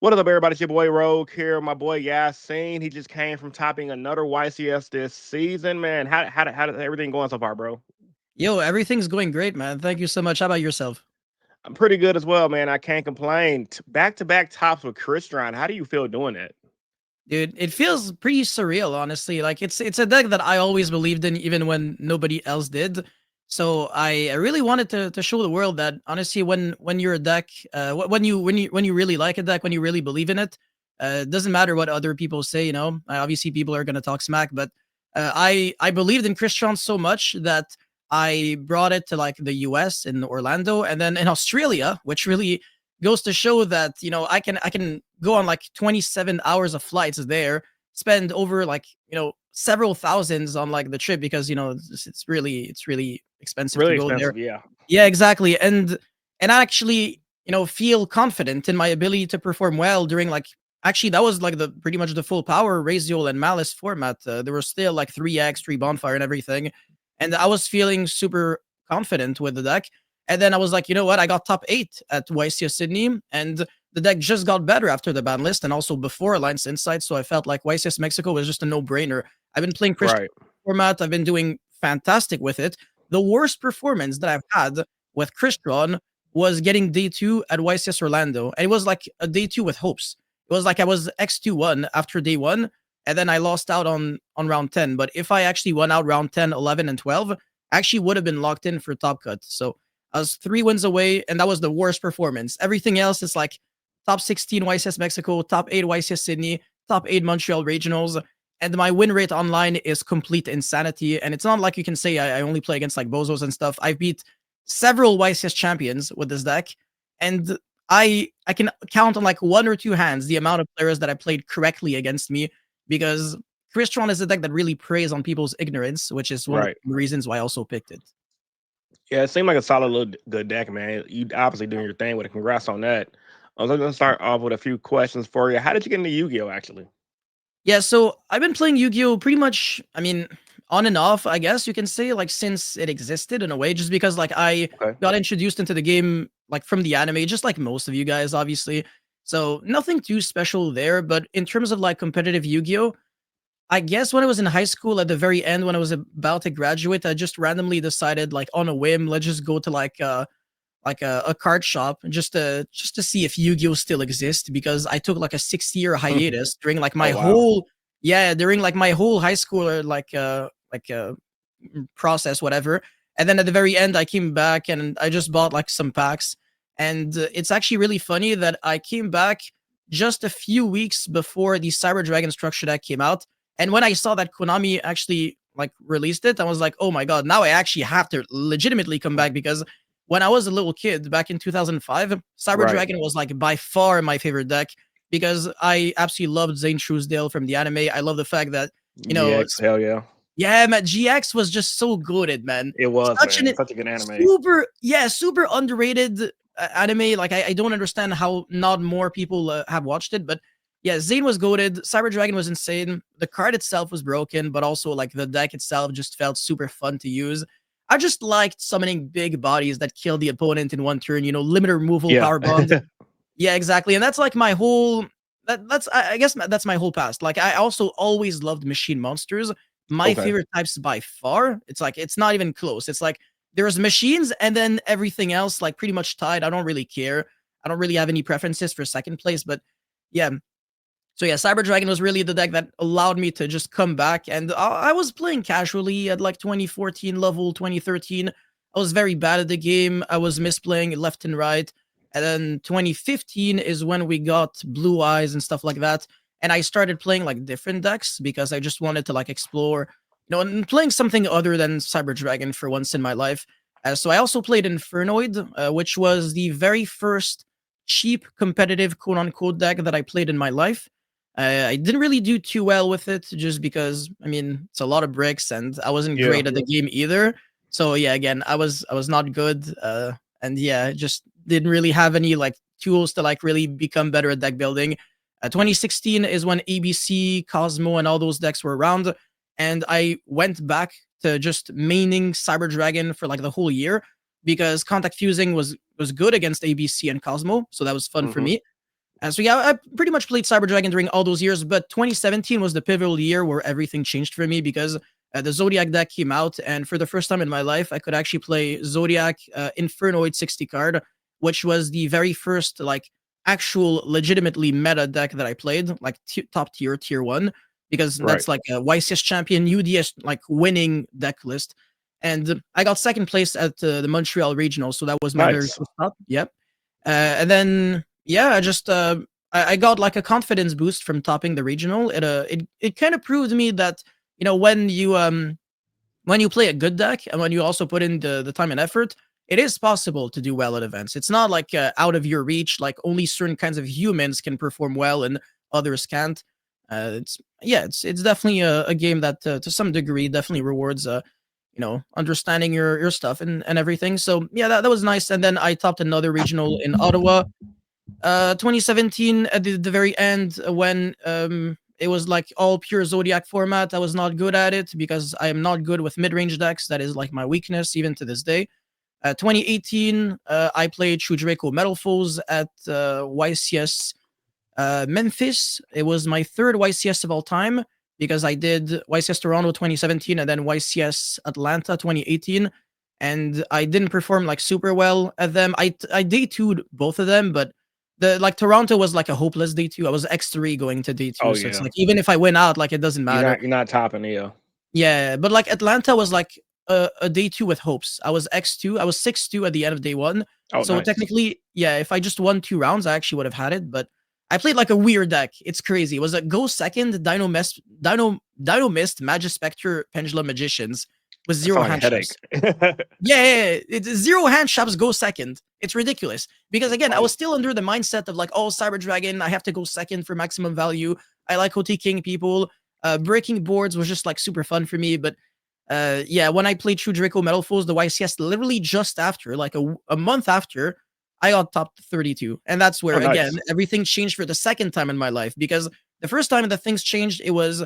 What up, everybody? It's your boy Rogue here. My boy Yassine. He just came from topping another YCS this season, man. How did everything going so far, bro? Yo, everything's going great, man. Thank you so much. How about yourself? I'm pretty good as well, man. I can't complain. Back to back tops with Christian. How do you feel doing that? Dude, it feels pretty surreal, honestly. Like it's a deck that I always believed in even when nobody else did. So I really wanted to show the world that honestly when you're a deck when you really like a deck, when you really believe in it, it doesn't matter what other people say, you know. Obviously people are gonna talk smack, but I believed in Christian so much that I brought it to like the US in Orlando and then in Australia, which really goes to show that I can go on like 27 hours of flights there, spend over like several thousands on like the trip because it's really expensive to Really go there. expensive, yeah. Yeah, exactly. And I actually feel confident in my ability to perform well during like actually that was like the pretty much the full power Raziel and Malice format. There were still like 3x 3 bonfire and everything, and I was feeling super confident with the deck. And then I was like, you know what? I got top 8 at YCS Sydney, and the deck just got better after the ban list and also before Alliance Insight. So I felt like YCS Mexico was just a no brainer. I've been playing Christian Right. format. I've been doing fantastic with it. The worst performance that I've had with Crystron was getting day 2 at YCS Orlando. And it was like a day 2 with hopes. It was like I was X2-1 after day 1, and then I lost out on round 10. But if I actually won out round 10, 11, and 12, I actually would have been locked in for top cut. So I was 3 wins away, and that was the worst performance. Everything else is like top 16 YCS Mexico, top 8 YCS Sydney, top 8 Montreal regionals, and my win rate online is complete insanity. And it's not like you can say I only play against like bozos and stuff. I've beat several YCS champions with this deck, and I can count on like one or two hands the amount of players that I played correctly against me because Crystron is a deck that really preys on people's ignorance, which is one of Right. the reasons why I also picked it. Yeah, it seemed like a solid little good deck, man. You obviously doing your thing with it. Congrats on that. I was going to start off with a few questions for you. How did you get into Yu-Gi-Oh, actually? Yeah, so I've been playing Yu-Gi-Oh pretty much, I mean, on and off, I guess you can say, like since it existed in a way, just because like I Okay. got introduced into the game like from the anime, just like most of you guys, obviously. So nothing too special there, but in terms of like competitive Yu-Gi-Oh, I guess when I was in high school at the very end, when I was about to graduate, I just randomly decided like on a whim, let's just go to like a card shop just to see if Yu-Gi-Oh still exists because I took like a 6 year hiatus during like Oh, my wow. whole yeah during like my whole high school or process whatever. And then at the very end I came back and I just bought like some packs. And it's actually really funny that I came back just a few weeks before the Cyber Dragon structure deck came out. And when I saw that Konami actually like released it, I was like, oh my god, now I actually have to legitimately come back because when I was a little kid back in 2005, Cyber Right. Dragon was like by far my favorite deck because I absolutely loved Zane Truesdale from the anime. I love the fact that, you know, GX, hell yeah. yeah, man, GX was just so goated, man. It was, Such man. an Such a good anime. super underrated anime. Like I don't understand how not more people have watched it, but yeah, Zane was goated. Cyber Dragon was insane. The card itself was broken, but also like the deck itself just felt super fun to use. I just liked summoning big bodies that kill the opponent in one turn. You know, limited removal, Yeah. power bond. Yeah, exactly. And that's like my whole that's I guess that's my whole past. Like I also always loved machine monsters. My Okay. favorite types by far. It's like it's not even close. It's like there's machines and then everything else like pretty much tied. I don't really care. I don't really have any preferences for second place, but yeah. So yeah, Cyber Dragon was really the deck that allowed me to just come back, and I was playing casually at like 2014 level, 2013. I was very bad at the game. I was misplaying left and right, and then 2015 is when we got Blue Eyes and stuff like that, and I started playing like different decks because I just wanted to like explore, and playing something other than Cyber Dragon for once in my life. So I also played Infernoid, which was the very first cheap competitive quote unquote deck that I played in my life. I didn't really do too well with it just because I mean it's a lot of bricks and I wasn't Yeah. great at the game either. So yeah, again, I was not good. And yeah, just didn't really have any like tools to like really become better at deck building. 2016 is when ABC, Cosmo, and all those decks were around, and I went back to just maining Cyber Dragon for like the whole year because Contact Fusing was good against ABC and Cosmo, so that was fun for Hmm. me. So yeah, I pretty much played Cyber Dragon during all those years, but 2017 was the pivotal year where everything changed for me because the Zodiac deck came out, and for the first time in my life, I could actually play Zodiac Infernoid 60 card, which was the very first like actual legitimately meta deck that I played, like top tier one, because Right. that's like a YCS champion UDS like winning deck list. And I got second place at the Montreal Regional, so that was my very Nice. first top. Yep. And then yeah, I just I got like a confidence boost from topping the regional. It kind of proved to me that when you play a good deck and when you also put in the time and effort, it is possible to do well at events. It's not like out of your reach. Like only certain kinds of humans can perform well and others can't. It's yeah, it's definitely a game that to some degree definitely rewards understanding your stuff and everything. So yeah, that was nice. And then I topped another regional in Ottawa 2017 at the very end when it was like all pure Zodiac format. I was not good at it because I am not good with mid-range decks. That is like my weakness even to this day. 2018, I played True Draco Metal Foes at YCS Memphis. It was my third YCS of all time because I did YCS Toronto 2017 and then YCS Atlanta 2018. And I didn't perform like super well at them. I day two'd both of them, but the like Toronto was like a hopeless day two. I was X3 going to day two, Oh so it's yeah. like even if I win out, like it doesn't matter. You're not topping, yeah. Yeah, but like Atlanta was like a day two with hopes. I was X2. I was 6-2 at the end of day one. Oh, So nice. technically, yeah, if I just won 2 rounds, I actually would have had it. But I played like a weird deck. It's crazy. It was a go second, Dino Mist, Magispectre, Pendulum Magicians with That zero sounds like a hand headache. shops. Yeah. It's zero hand shops go second. It's ridiculous. Because again, I was Right. still under the mindset of like, oh, Cyber Dragon, I have to go second for maximum value. I like OT King people. Breaking boards was just like super fun for me. But yeah, when I played True Draco Metal Foes, the YCS, literally just after, like a month after, I got top 32. And that's Oh, where, again, nice. everything changed for the second time in my life. Because the first time that things changed, it was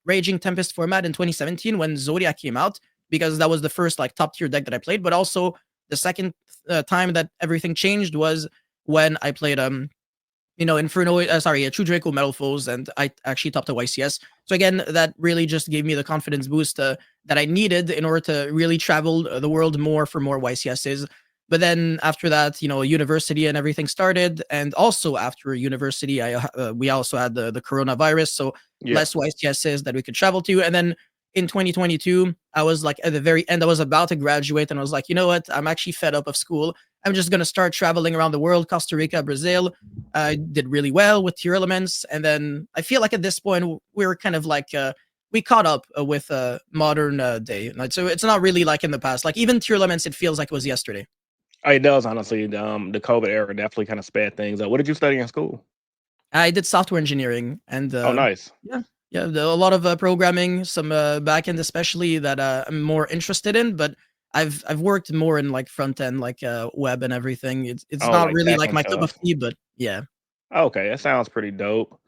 Raging Tempest format in 2017 when Zodiac came out, because that was the first like top tier deck that I played. But also the second time that everything changed was when I played Inferno, True Draco Metal Foes, and I actually topped the YCS. So again, that really just gave me the confidence boost that I needed in order to really travel the world more for more YCSs. But then after that, university and everything started, and also after university, we also had the coronavirus, so Yeah. less YCSs that we could travel to. And then in 2022, I was like at the very end, I was about to graduate, and I was like, you know what? I'm actually fed up of school. I'm just gonna start traveling around the world, Costa Rica, Brazil. I did really well with tier elements, and then I feel like at this point we're kind of like we caught up with modern day. Like, so it's not really like in the past. Like even tier elements, it feels like it was yesterday. It does, honestly. The COVID era definitely kind of sped things up. What did you study in school? I did software engineering, and Oh, nice. yeah, a lot of programming, some backend especially that I'm more interested in. But I've worked more in like front end, like web and everything. It's Oh, not like really tech like and my cup of stuff. tea, but yeah. Okay, that sounds pretty dope.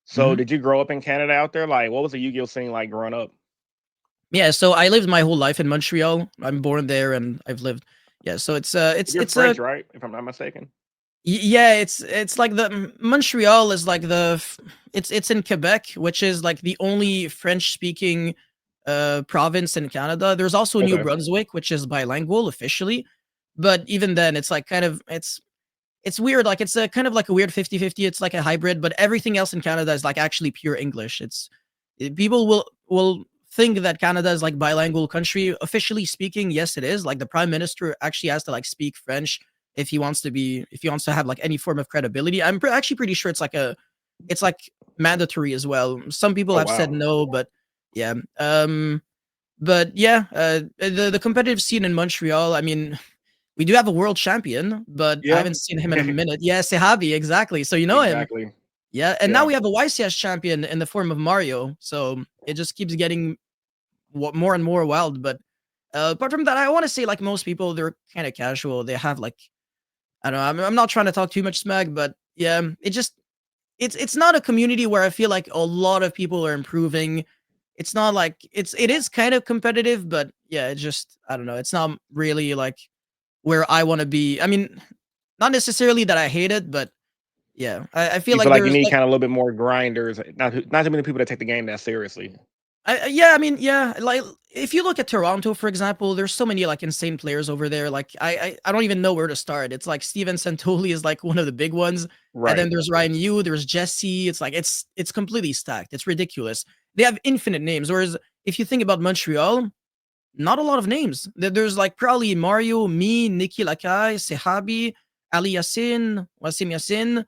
So, Mhm. did you grow up in Canada out there? Like, what was the Yu-Gi-Oh scene like growing up? Yeah, so I lived my whole life in Montreal. I'm born there and I've lived. Yeah, so You're it's a French, right? If I'm not mistaken. yeah, it's like Montreal is like it's in Quebec, which is like the only French speaking province in Canada. There's also New Okay. Brunswick, which is bilingual officially, but even then it's like kind of it's weird, like it's a kind of like a weird 50-50. It's like a hybrid, but everything else in Canada is like actually pure English. People will think that Canada is like bilingual country. Officially speaking, yes, it is. Like the prime minister actually has to like speak French if he wants to have like any form of credibility. Actually pretty sure it's like mandatory as well. Some people Oh, have said wow. no, but yeah. But yeah, the competitive scene in Montreal. I mean, we do have a world champion, but I Yeah. haven't seen him in a minute. Yeah, Sehabi, exactly. So you know him. Exactly. Yeah, and now Yeah. we have a YCS champion in the form of Mario. So it just keeps getting more and more wild. But apart from that, I want to say like most people, they're kind of casual. They have like I don't know. I'm not trying to talk too much smack, but yeah, it's not a community where I feel like a lot of people are improving. It's not like it is kind of competitive, but yeah, it's just I don't know. It's not really like where I want to be. I mean, not necessarily that I hate it, but Yeah, I feel You feel like like you there's need like kind of a little bit more grinders, not too many people that take the game that seriously. yeah, I mean, yeah, like if you look at Toronto, for example, there's so many like insane players over there. Like I don't even know where to start. It's like Steven Santoli is like one of the big ones, and then Right. there's Ryan Yu, there's Jesse. It's like it's completely stacked. It's ridiculous. They have infinite names. Whereas if you think about Montreal, not a lot of names. There's like probably Mario, me, Nikki Lakai, Sehabi, Ali Yassin, Wasim Yassin.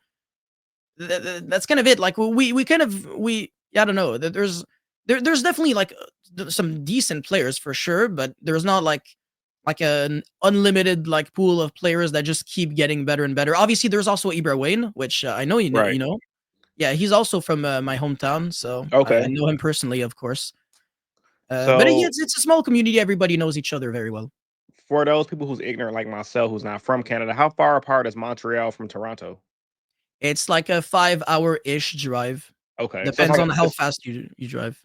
That's kind of it. Like we kind of we I don't know. There's definitely like some decent players for sure, but there's not like an unlimited like pool of players that just keep getting better and better. Obviously, there's also Ibra Wayne, which I know you Right. know. Yeah, he's also from my hometown, so I Okay. know him personally, of course. But yeah, So it's a small community. Everybody knows each other very well. for those people who's ignorant like myself, who's not from Canada, how far apart is Montreal from Toronto? It's like a 5 hour ish drive. Okay. So it's Depends like on how fast you drive.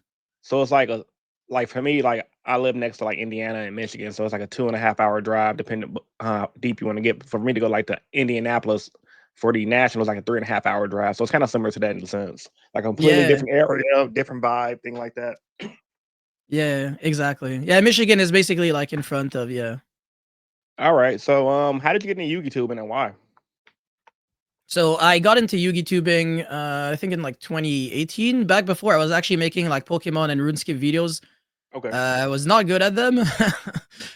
it's like a like for me, like I live next to like Indiana and Michigan, so it's like a 2.5 hour drive, depending how deep you want to get. For me to go like to Indianapolis for the Nationals, like a 3.5 hour drive. So it's kind of similar to that in a sense, like a completely Yeah. different area, different vibe, thing like that. Yeah, exactly. Yeah, Michigan is basically like in front of yeah. All right. So how did you get into YouTube and why? So I got into Yugi tubing, I think in like 2018. Back before I was actually making like Pokemon and RuneScape videos. Okay. I was not good at them.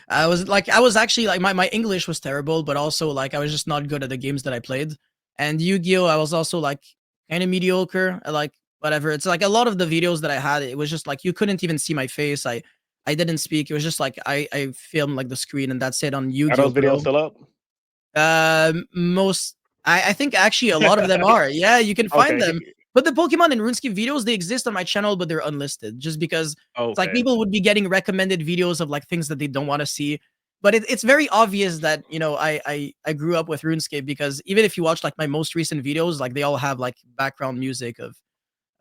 I was actually like my English was terrible, but also like I was just not good at the games that I played. And Yu-Gi-Oh, I was also like kind of mediocre. Like whatever. It's like a lot of the videos that I had, it was just like you couldn't even see my face. I didn't speak. It was just like I filmed like the screen and that's it on Are Yu-Gi-Oh those videos Pro. still up? Most I think actually a lot of them are. Yeah, you can find Okay. them. But the Pokemon and RuneScape videos, they exist on my channel, but they're unlisted just because it's like Okay. people would be getting recommended videos of like things that they don't want to see. But it's very obvious that I grew up with RuneScape because even if you watch like my most recent videos, like they all have like background music of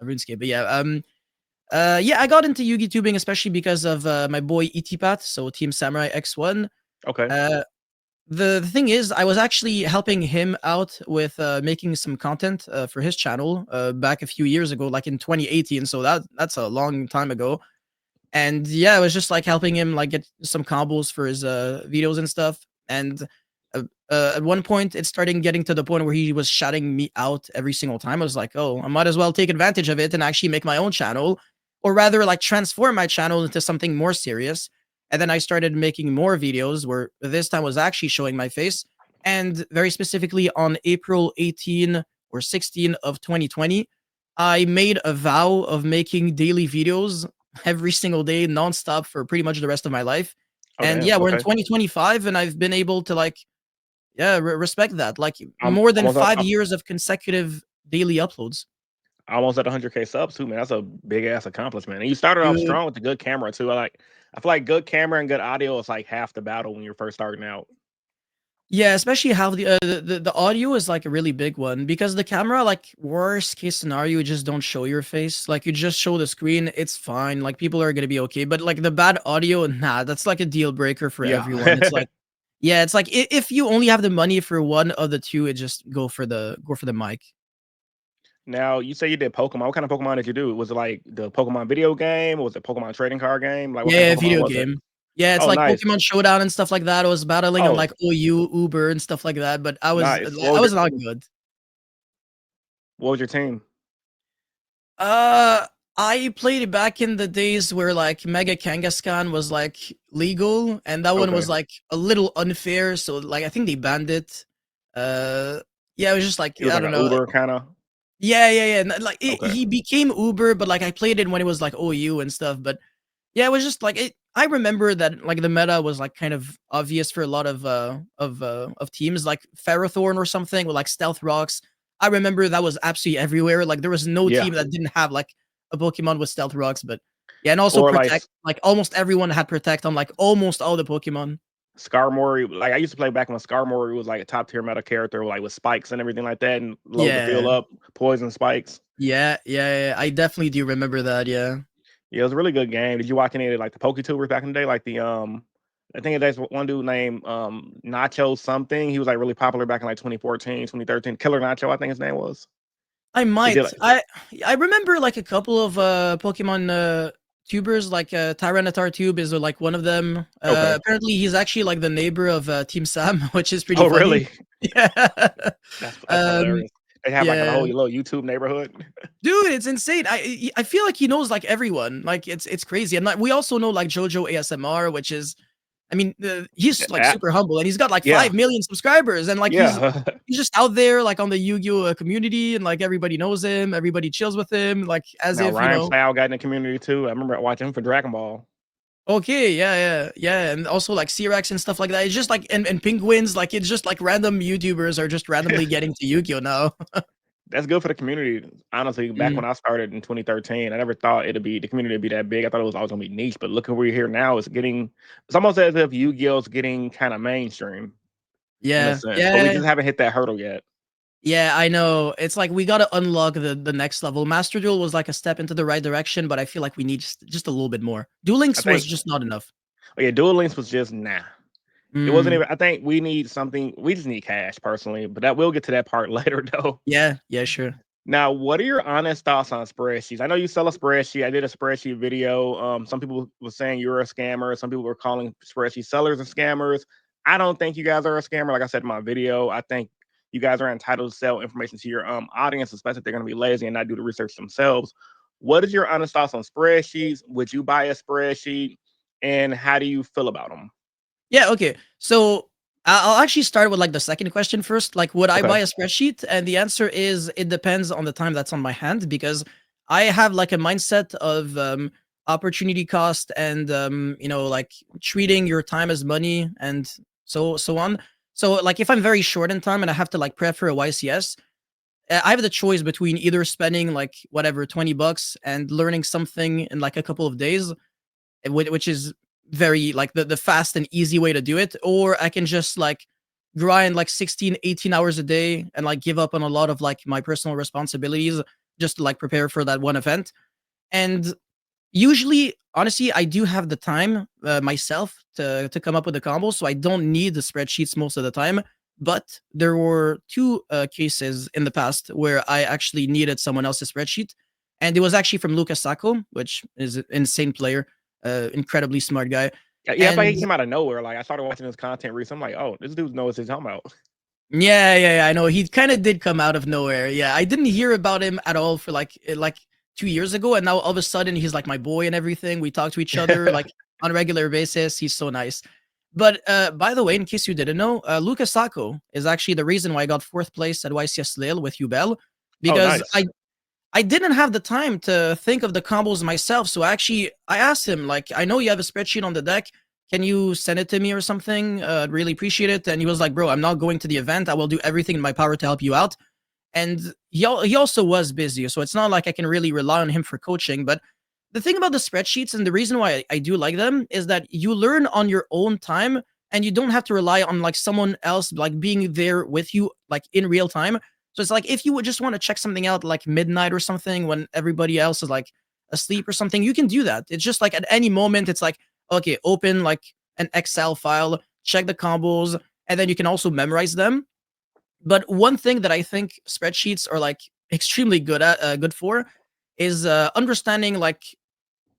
RuneScape. But yeah, yeah, I got into Yugi tubing especially because of my boy Itipat, so Team Samurai X1. Okay. Uh, the thing is, I was actually helping him out with making some content for his channel back a few years ago, like in 2018. So that's a long time ago. And yeah, I was just like helping him like get some combos for his videos and stuff. And at one point, it's starting getting to the point where he was shouting me out every single time. I was like, oh, I might as well take advantage of it and actually make my own channel, or rather, like transform my channel into something more serious. And then I started making more videos where this time was actually showing my face. And very specifically on April 18 or 16 of 2020, I made a vow of making daily videos every single day, nonstop for pretty much the rest of my life. Oh And damn. yeah, we're in Okay. 2025, and I've been able to like, yeah, respect that. Like I'm more than almost at, 5 years of consecutive daily uploads. almost at 100K subs too, man. That's a big ass accomplishment. And you started off Dude, strong with the good camera too. I feel like good camera and good audio is like half the battle when you're first starting out. yeah, especially how the audio is like a really big one because the camera, like worst case scenario, you just don't show your face. Like you just show the screen, it's fine. Like people are gonna be okay. But like the bad audio, nah, that's like a deal breaker for Yeah. everyone. It's like, yeah, it's like if you only have the money for one of the two, it just go for the mic. Now you say you did Pokemon. What kind of Pokemon did you do? Was it like the Pokemon video game, or was it Pokemon trading card game? Like what kind Yeah, of Pokemon video was it? game. Yeah, it's Oh, like nice. Pokemon Showdown and stuff like that. I was battling on Oh, like OU, Uber, and stuff like that, but nice. I was not good. What was your team? Uh, I played it back in the days where like Mega Kangaskhan was like legal, and that one Okay. was like a little unfair. So like I think they banned it. Uh, yeah, it was just like It was I like don't an know. Uber kind of. Yeah, yeah, yeah. Like Okay. he became Uber, but like I played it when it was like OU and stuff. But yeah, it was just like it. I remember that like the meta was like kind of obvious for a lot of teams like Ferrothorn or something with like Stealth Rocks. I remember that was absolutely everywhere. Like there was no Yeah. team that didn't have like a Pokemon with Stealth Rocks, but yeah, and also Or like Protect. Like almost everyone had Protect on like almost all the Pokemon. Skarmory. Like I used to play back when Skarmory was like a top tier meta character, like with spikes and everything like that, and load the field Yeah, up, poison spikes. yeah. I definitely do remember that. Yeah. Yeah, it was a really good game. Did you watch any of like the PokeTubers back in the day, like I think there's one dude named Nacho something. He was like really popular back in like 2014, 2013. Killer Nacho, I think his name was. I He did might. like I remember like a couple of Pokemon tubers, like Tyranitar Tube is like one of them. okay. Apparently he's actually like the neighbor of Team Sam, which is pretty Oh funny. really? Yeah. That's um hilarious. They have like a yeah. whole little YouTube neighborhood. Dude, it's insane. I feel like he knows like everyone. Like it's crazy. And like we also know like Jojo ASMR, which is I mean, he's like Ah, super humble and he's got like yeah, 5 million subscribers and like yeah. he's just out there like on the Yu-Gi-Oh community and like everybody knows him, everybody chills with him like as Now if, you Ryan know, Plow got in the community too. I remember watching him for Dragon Ball. okay, yeah, and also like C-Rex and stuff like that. It's just like and penguins, like it's just like random YouTubers are just randomly getting to Yu-Gi-Oh now. That's good for the community. Honestly, back Mhm. when I started in 2013, I never thought the community would be that big. I thought it was always gonna be niche, but look at where you're here now. It's almost as if Yu-Gi-Oh's getting kind of mainstream in a Yeah, sense, but we yeah. just haven't hit that hurdle yet. Yeah, I know. It's like we gotta unlock the next level. Master Duel was like a step into the right direction, but I feel like we need just a little bit more. Duel I Links was think, just not enough. oh yeah, Duel Links was just nah. It wasn't Mm, even. I think we need something. We just need cash personally, but that we'll get to that part later though. yeah, yeah, sure. Now, what are your honest thoughts on spreadsheets? I know you sell a spreadsheet. I did a spreadsheet video. Some people were saying you're a scammer. Some people were calling spreadsheet sellers and scammers. I don't think you guys are a scammer. Like I said in my video, I think you guys are entitled to sell information to your audience, especially if they're going to be lazy and not do the research themselves. What is your honest thoughts on spreadsheets? Would you buy a spreadsheet? And how do you feel about them? Yeah, okay. So I'll actually start with like the second question first. Like, would I Okay. buy a spreadsheet? And the answer is it depends on the time that's on my hand because I have like a mindset of opportunity cost and you know, like treating your time as money and so on. So like if I'm very short in time and I have to like prep for a YCS, I have the choice between either spending like whatever 20 bucks and learning something in like a couple of days which is very like the fast and easy way to do it, or I can just like grind like 16, 18 hours a day and like give up on a lot of like my personal responsibilities just to like prepare for that one event. And usually, honestly, I do have the time myself to come up with the combos, so I don't need the spreadsheets most of the time. But there were two cases in the past where I actually needed someone else's spreadsheet, and it was actually from Lucas Sacco, which is an insane player, incredibly smart guy. Yeah, I thought And he came out of nowhere. Like I started watching his content recently. I'm like, oh, this dude knows what he's talking about. yeah, I know. He kind of did come out of nowhere. Yeah, I didn't hear about him at all for like 2 years ago, and now all of a sudden he's like my boy and everything. We talk to each other like on a regular basis. He's so nice. But by the way, in case you didn't know, Lucas Sacco is actually the reason why I got fourth place at YCS Lille with Ubel, Oh, because nice. I didn't have the time to think of the combos myself. So actually, I asked him, like, I know you have a spreadsheet on the deck. Can you send it to me or something? I'd really appreciate it. And he was like, bro, I'm not going to the event. I will do everything in my power to help you out. And he also was busy. So it's not like I can really rely on him for coaching. But the thing about the spreadsheets and the reason why I do like them is that you learn on your own time and you don't have to rely on like someone else like being there with you like in real time. So it's like if you would just want to check something out like midnight or something when everybody else is like asleep or something, you can do that. It's just like at any moment, it's like, okay, open like an Excel file, check the combos, and then you can also memorize them. But one thing that I think spreadsheets are like extremely good for is understanding like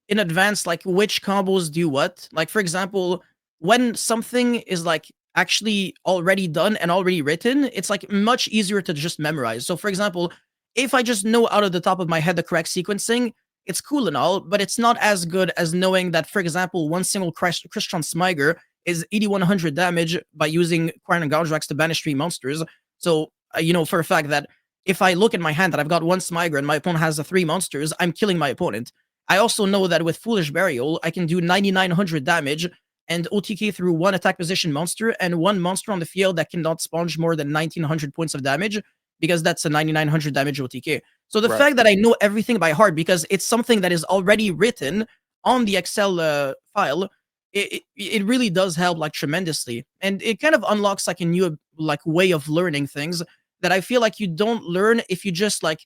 in advance like which combos do what. Like for example, when something is like actually already done and already written, it's like much easier to just memorize. So for example, if I just know out of the top of my head the correct sequencing, it's cool and all, but it's not as good as knowing that, for example, one single Christian Smiger is 8100 damage by using Quine and Gondrax to banish three monsters. So you know for a fact that if I look at my hand that I've got one Smiger and my opponent has the three monsters, I'm killing my opponent. I also know that with Foolish Burial, I can do 9900 damage and OTK through one attack position monster and one monster on the field that cannot sponge more than 1900 points of damage because that's a 9900 damage OTK. So the Right. fact that I know everything by heart because it's something that is already written on the Excel file, it really does help like tremendously. And it kind of unlocks like a new like way of learning things that I feel like you don't learn if you just like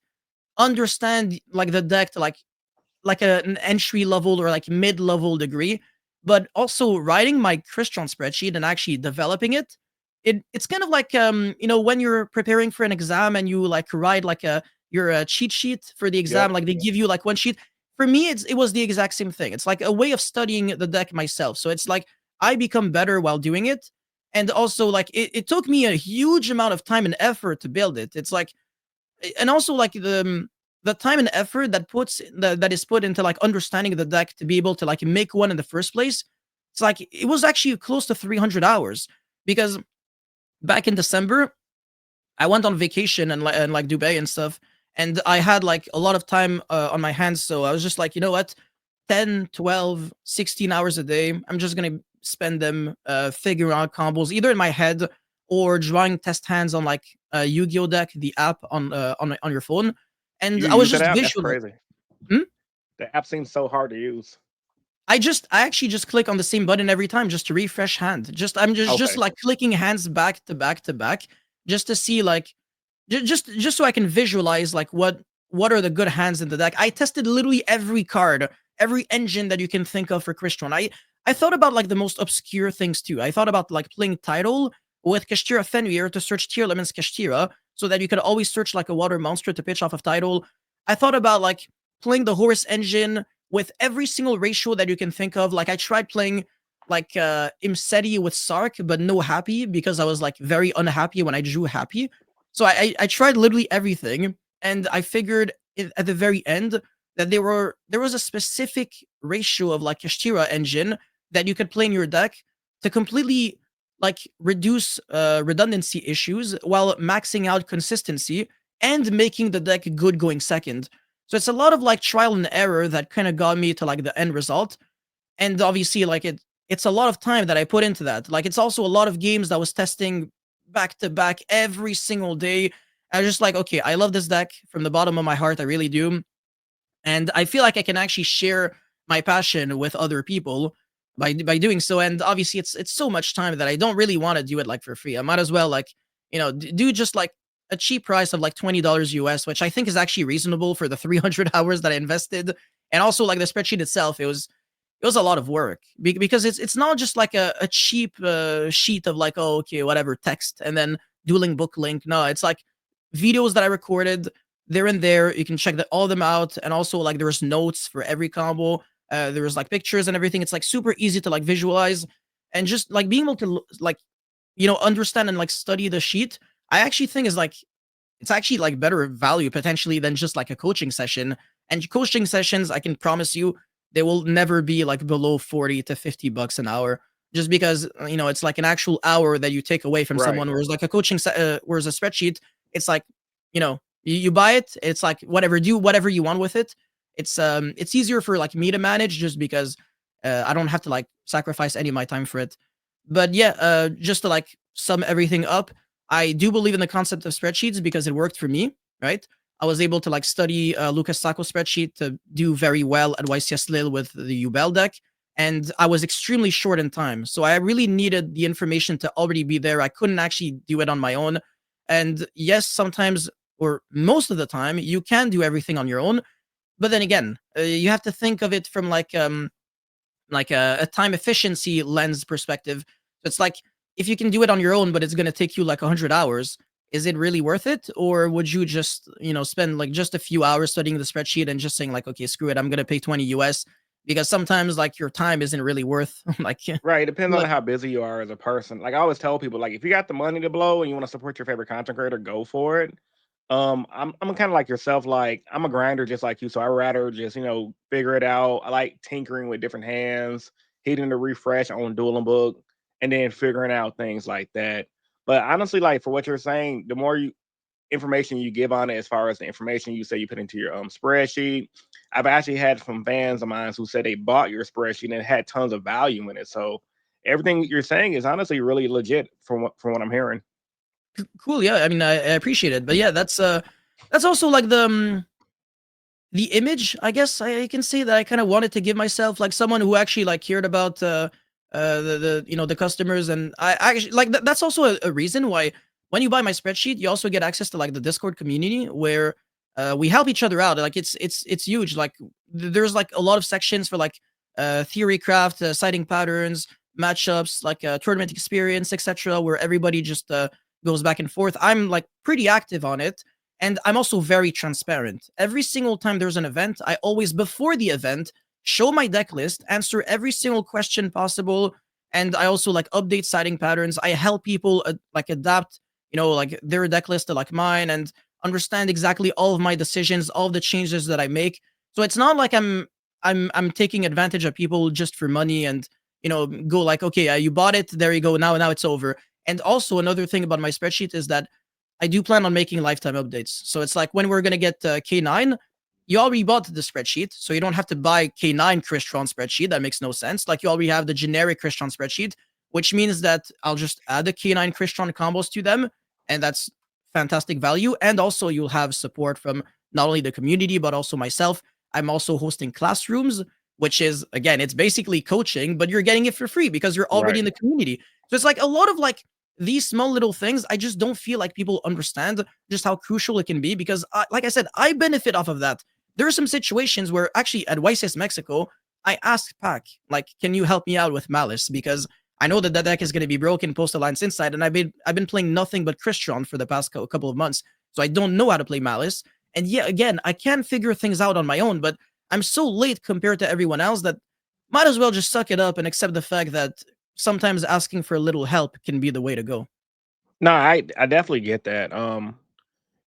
understand like the deck to like an entry level or like mid level degree. but also writing my Crystron spreadsheet and actually developing it. It's kind of like when you're preparing for an exam and you like write like your cheat sheet for the exam, Yep. like they give you like one sheet. For me, it was the exact same thing. It's like a way of studying the deck myself. So it's like I become better while doing it. And also like it took me a huge amount of time and effort to build it. It's like and also like the time and effort that is put into like understanding the deck to be able to like make one in the first place. It's like it was actually close to 300 hours because back in December I went on vacation and like Dubai and stuff, and I had like a lot of time on my hands. So I was just like, you know what, 10, 12, 16 hours a day. I'm just gonna spend them figuring out combos either in my head or drawing test hands on like Yu-Gi-Oh deck, the app on your phone. And You I was use that just app? That's visual. crazy. Hmm? The app seems so hard to use. I actually just click on the same button every time just to refresh hand. I'm just Okay. like clicking hands back to back to back just to see like just so I can visualize like what are the good hands in the deck. I tested literally every card, every engine that you can think of for Crystron. I thought about like the most obscure things too. I thought about like playing title with Kashtira Fenrir to search tier limits Kashtira so that you could always search like a water monster to pitch off of title. I thought about like playing the horse engine with every single ratio that you can think of. Like I tried playing like Imseti with Sark, but no happy because I was like very unhappy when I drew happy. So I tried literally everything, and I figured at the very end that there was a specific ratio of like Kashtira engine that you could play in your deck to completely like reduce redundancy issues while maxing out consistency and making the deck good going second. So it's a lot of like trial and error that kind of got me to like the end result. And obviously like it's a lot of time that I put into that. Like it's also a lot of games that was testing back to back every single day. I was just like, okay, I love this deck from the bottom of my heart. I really do. And I feel like I can actually share my passion with other people by doing so. And obviously it's so much time that I don't really want to do it like for free. I might as well like, do just like a cheap price of like $20 US, which I think is actually reasonable for the 300 hours that I invested. And also like the spreadsheet itself, it was a lot of work because it's not just like a cheap sheet of like, oh, okay, whatever, text and then dueling book link. No, it's like videos that I recorded. They're in there. You can check all of them out. And also like there's notes for every combo. There's like pictures and everything. It's like super easy to like visualize and just like being able to like, understand and like study the sheet. I actually think is like it's actually like better value potentially than just like a coaching session. And coaching sessions, I can promise you, they will never be like below 40 to $50 an hour just because it's like an actual hour that you take away from Right. someone, whereas like a whereas a spreadsheet, it's like you buy it, it's like whatever, do whatever you want with it. It's easier for like me to manage just because I don't have to like sacrifice any of my time for it. But yeah, just to like sum everything up, I do believe in the concept of spreadsheets because it worked for me, right? I was able to like study Lucas Sacco spreadsheet to do very well at YCS Lille with the Ubel deck. And I was extremely short in time. So I really needed the information to already be there. I couldn't actually do it on my own. And yes, sometimes or most of the time, you can do everything on your own. But then again, you have to think of it from like a time efficiency lens perspective. So it's like if you can do it on your own, but it's going to take you like 100 hours, is it really worth it? Or would you just, spend like just a few hours studying the spreadsheet and just saying like, okay, screw it, I'm going to pay 20 US because sometimes like your time isn't really worth like, Right. It depends on like how busy you are as a person. Like I always tell people, like if you got the money to blow and you want to support your favorite content creator, go for it. I'm kind of like yourself. Like I'm a grinder just like you, so I rather just figure it out. I like tinkering with different hands, hitting the refresh on Dueling Book, and then figuring out things like that. But honestly, like for what you're saying, the more information you give on it, as far as the information you say you put into your spreadsheet, I've actually had some fans of mine who said they bought your spreadsheet and it had tons of value in it. So everything you're saying is honestly really legit from what I'm hearing. cool. Yeah. I mean, I appreciate it. But yeah, that's also like the image, I guess I can say that I kind of wanted to give myself like someone who actually like cared about the customers. And I actually like that's also a reason why when you buy my spreadsheet you also get access to like the Discord community where we help each other out. Like it's huge. Like there's like a lot of sections for like theory craft, citing patterns, matchups, like tournament experience, etc., where everybody just goes back and forth. I'm like pretty active on it. And I'm also very transparent. Every single time there's an event, I always, before the event, show my deck list, answer every single question possible. And I also like update citing patterns. I help people like adapt, like their deck list to like mine and understand exactly all of my decisions, all of the changes that I make. So it's not like I'm taking advantage of people just for money and go like, okay, you bought it, there you go, now it's over. And also another thing about my spreadsheet is that I do plan on making lifetime updates. So it's like when we're gonna get K9, you already bought the spreadsheet, so you don't have to buy K9 Crystron spreadsheet. That makes no sense. Like you already have the generic Crystron spreadsheet, which means that I'll just add the K9 Crystron combos to them, and that's fantastic value. And also you'll have support from not only the community but also myself. I'm also hosting classrooms, which is again, it's basically coaching, but you're getting it for free because you're already Right. in the community. So it's like a lot of like these small little things. I just don't feel like people understand just how crucial it can be because, like I said, I benefit off of that. There are some situations where actually at YCS Mexico, I asked Pac, like, can you help me out with Malice? Because I know that that deck is going to be broken post Alliance Inside, and I've been playing nothing but Christian for the past couple of months, so I don't know how to play Malice. And yeah, again, I can figure things out on my own, but I'm so late compared to everyone else that might as well just suck it up and accept the fact that sometimes asking for a little help can be the way to go. No, I definitely get that.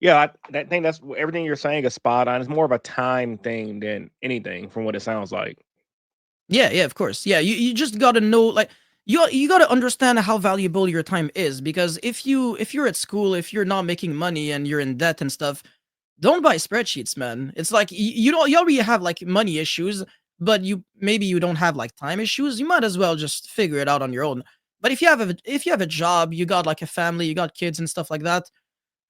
Yeah, that thing that's everything you're saying is spot on. It's more of a time thing than anything, from what it sounds like. Yeah, yeah, of course. Yeah, you just gotta know like you gotta understand how valuable your time is because if you're at school, if you're not making money and you're in debt and stuff, don't buy spreadsheets, man. It's like you already have like money issues, but you don't have like time issues. You might as well just figure it out on your own. But if you have a job, you got like a family, you got kids and stuff like that,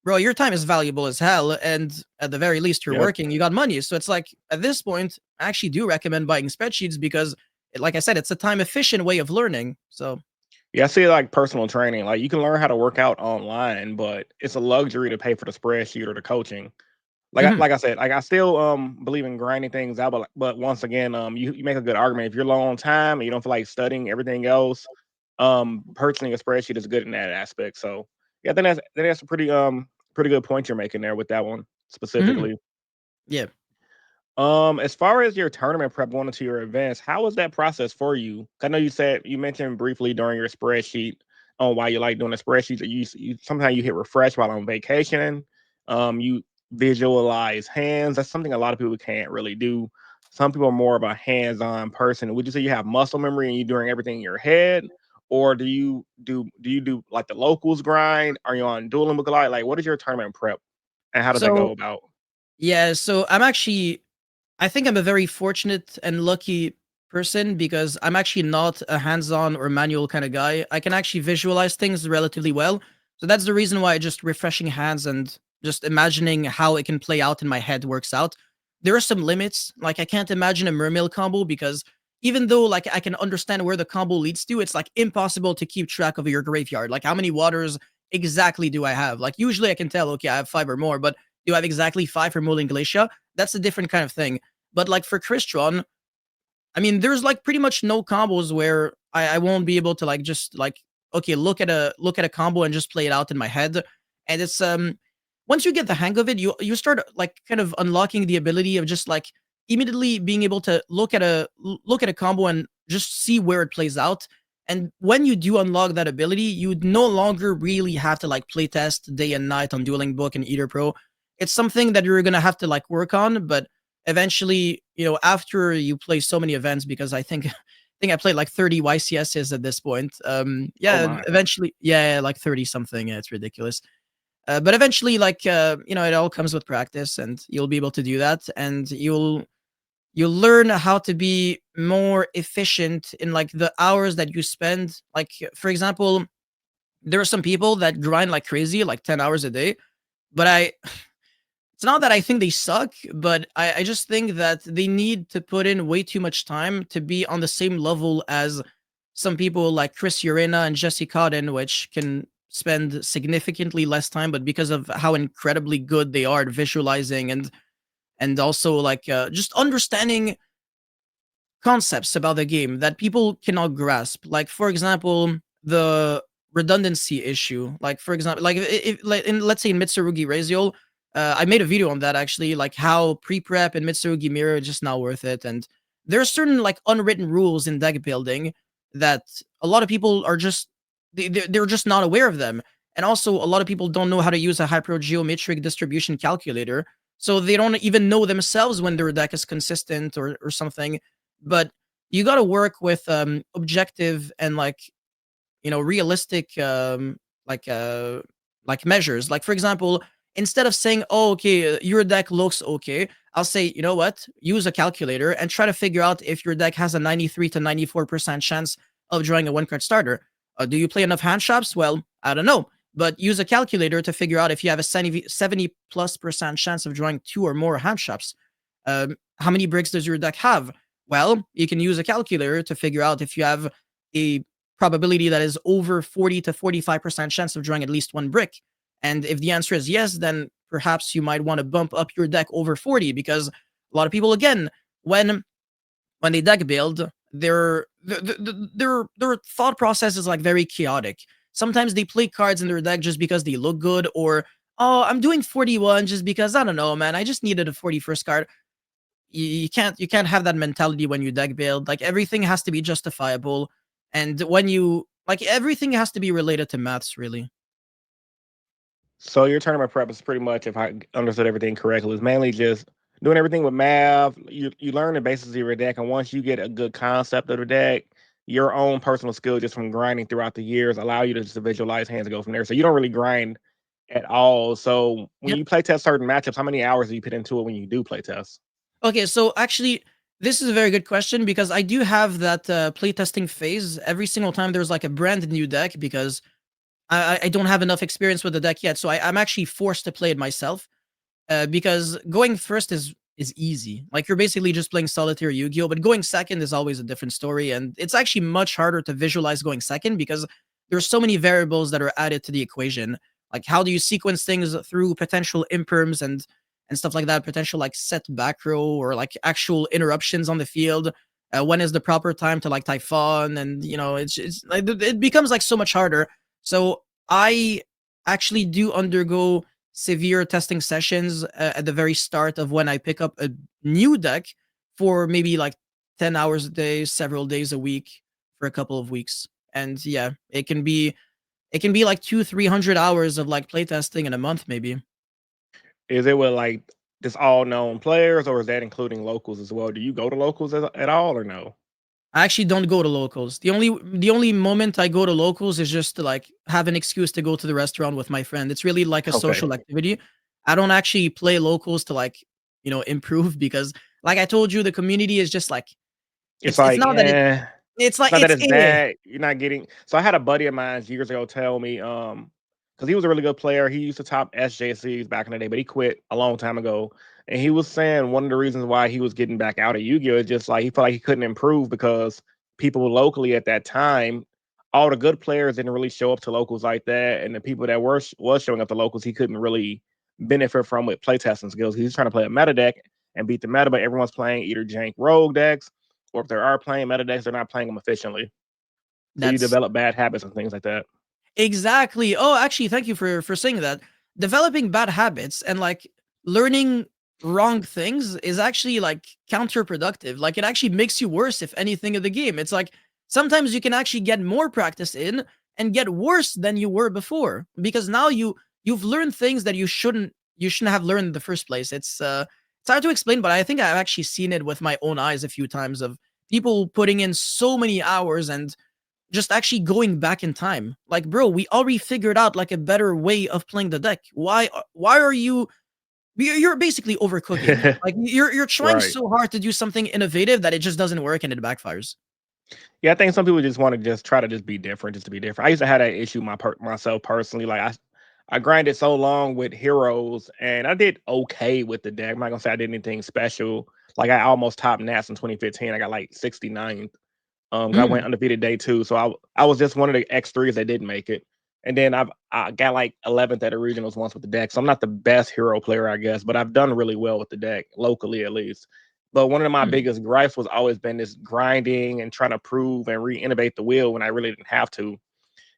bro, your time is valuable as hell. And at the very least, you're Yep. working, you got money. So it's like at this point, I actually do recommend buying spreadsheets because, like I said, it's a time efficient way of learning. So, Yeah, I see it like personal training. Like you can learn how to work out online, but it's a luxury to pay for the spreadsheet or the coaching. mhm. Like I said, like I still believe in grinding things out, but once again, you make a good argument. If you're low on time and you don't feel like studying everything else, purchasing a spreadsheet is good in that aspect. So yeah, then that's a pretty good point you're making there with that one Mhm. specifically. Yeah. As far as your tournament prep going into your events, how was that process for you? I know you mentioned briefly during your spreadsheet on why you like doing the spreadsheets. That you sometimes you hit refresh while on vacation. You visualize hands. That's something a lot of people can't really do. Some people are more of a hands-on person. Would you say you have muscle memory and you doing everything in your head, or do you do like the locals grind? Are you on dueling book a lot? Like, what is your tournament prep and how does that go So, about? yeah. So I think I'm a very fortunate and lucky person because I'm actually not a hands-on or manual kind of guy. I can actually visualize things relatively well. So that's the reason why just refreshing hands and just imagining how it can play out in my head works out. There are some limits. Like I can't imagine a mermail combo because even though like I can understand where the combo leads to, it's like impossible to keep track of your graveyard. Like how many waters exactly do I have? Like usually I can tell, okay, I have five or more, but do I have exactly five for Molin Glacia? That's a different kind of thing. But like for Crystron, I mean, there's like pretty much no combos where I won't be able to like just like okay, look at a combo and just play it out in my head. And it's once you get the hang of it, you start like kind of unlocking the ability of just like immediately being able to look at a combo and just see where it plays out. And when you do unlock that ability, you no longer really have to like play test day and night on Dueling Book and Eater Pro. It's something that you're gonna have to like work on, but eventually, after you play so many events, because I think I played like 30 YCSs at this point. Oh Yeah, my. eventually, yeah, like 30 something. Yeah, it's ridiculous. But eventually, like it all comes with practice, and you'll be able to do that, and you'll learn how to be more efficient in like the hours that you spend. Like for example, there are some people that grind like crazy, like 10 hours a day, but it's not that I think they suck, but I just think that they need to put in way too much time to be on the same level as some people like Chris Urena and Jesse Cotton, which can spend significantly less time, but because of how incredibly good they are at visualizing and also like just understanding concepts about the game that people cannot grasp. Like for example, the redundancy issue. Like for example, like if like in let's say in Mitsurugi Reziol, I made a video on that actually, like how pre-prep and Mitsurugi Mirror is just not worth it. And there are certain like unwritten rules in deck building that a lot of people are just they're just not aware of them. And also a lot of people don't know how to use a hypergeometric distribution calculator. So they don't even know themselves when their deck is consistent or something. But you got to work with objective and realistic like uh like measures. Like for example, instead of saying, oh okay, your deck looks okay, I'll say, you know what, use a calculator and try to figure out if your deck has a 93 to 94% chance of drawing a one card starter. Do you play enough hand shops? Well, I don't know, but use a calculator to figure out if you have a 70 plus percent chance of drawing two or more hand shops. How many bricks does your deck have? Well, you can use a calculator to figure out if you have a probability that is over 40 to 45% chance of drawing at least one brick. And if the answer is yes, then perhaps you might want to bump up your deck over 40, because a lot of people, again, when they deck build, their thought process is like very chaotic. Sometimes they play cards in their deck just because they look good, or oh, I'm doing 41 just because I don't know, man, I just needed a 41st card. You can't have that mentality when you deck build. Like everything has to be justifiable, and when you like everything has to be related to maths, really. So your tournament prep is pretty much, if I understood everything correctly, is mainly just doing everything with math. You learn the basis of your deck, and once you get a good concept of the deck, your own personal skill just from grinding throughout the years allow you to just visualize hands and go from there. So you don't really grind at all. So when Yep. you play test certain matchups, how many hours do you put into it when you do play test? Okay, so actually, this is a very good question because I do have that playtesting phase every single time there's like a brand new deck, because I don't have enough experience with the deck yet, so I'm actually forced to play it myself. Because going first is easy. Like you're basically just playing solitaire Yu-Gi-Oh, but going second is always a different story, and it's actually much harder to visualize going second because there's so many variables that are added to the equation. Like how do you sequence things through potential imperms and stuff like that, potential like set back row or like actual interruptions on the field. When is the proper time to like Typhon? And it's like it becomes like so much harder. So I actually do undergo severe testing sessions at the very start of when I pick up a new deck for maybe like 10 hours a day, several days a week for a couple of weeks. And yeah, it can be like 200-300 hours of like playtesting in a month maybe. Is it with like just all known players, or is that including locals as well? Do you go to locals at all, or no? I actually don't go to locals. The only moment I go to locals is just to like have an excuse to go to the restaurant with my friend. It's really like a Okay. social activity. I don't actually play locals to like, improve, because like I told you, the community is just like It's it's like, not that it's it's like not that it's it's bad. You're not getting. So I had a buddy of mine years ago tell me, because he was a really good player. He used to top SJCs back in the day, but he quit a long time ago. And he was saying one of the reasons why he was getting back out of Yu-Gi-Oh is just like he felt like he couldn't improve because people locally at that time, all the good players didn't really show up to locals like that, and the people that was showing up to locals, he couldn't really benefit from with playtesting skills. He's trying to play a meta deck and beat the meta, but everyone's playing either jank rogue decks, or if they are playing meta decks, they're not playing them efficiently. So you that's develop bad habits and things like that. exactly. Oh, actually, thank you for saying that. Developing bad habits and like learning wrong things is actually like counterproductive. Like it actually makes you worse if anything of the game. It's like sometimes you can actually get more practice in and get worse than you were before, because now you've learned things that you shouldn't have learned in the first place. It's hard to explain, but I think I've actually seen it with my own eyes a few times of people putting in so many hours and just actually going back in time. Like, bro, we already figured out like a better way of playing the deck. Why are you're basically overcooking. Like you're trying Right. so hard to do something innovative that it just doesn't work and it backfires. Yeah, I think some people just want to just try to just be different, just to be different. I used to have that issue myself personally. Like I grinded so long with heroes, and I did okay with the deck. I'm not gonna say I did anything special. Like I almost topped Nats in 2015. I got like 69th. 'Cause I went Mm, undefeated day two, so I was just one of the X3s that didn't make it. And then I got like 11th at the regionals once with the deck. So I'm not the best hero player, I guess, but I've done really well with the deck locally at least. But one of my Hmm. biggest gripes was always been this grinding and trying to prove and re-innovate the wheel when I really didn't have to.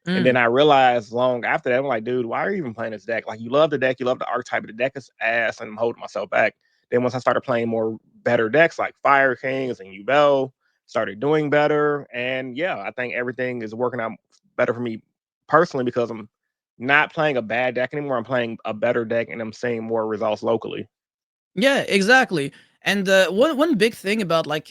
And then Mm. I realized long after that, I'm like, dude, why are you even playing this deck? Like, you love the deck, you love the archetype, but the deck is ass, and I'm holding myself back. Then once I started playing more better decks like Fire Kings and Yubel, started doing better. And yeah, I think everything is working out better for me personally because I'm not playing a bad deck anymore. I'm playing a better deck and I'm seeing more results locally. Yeah, exactly. And one big thing about like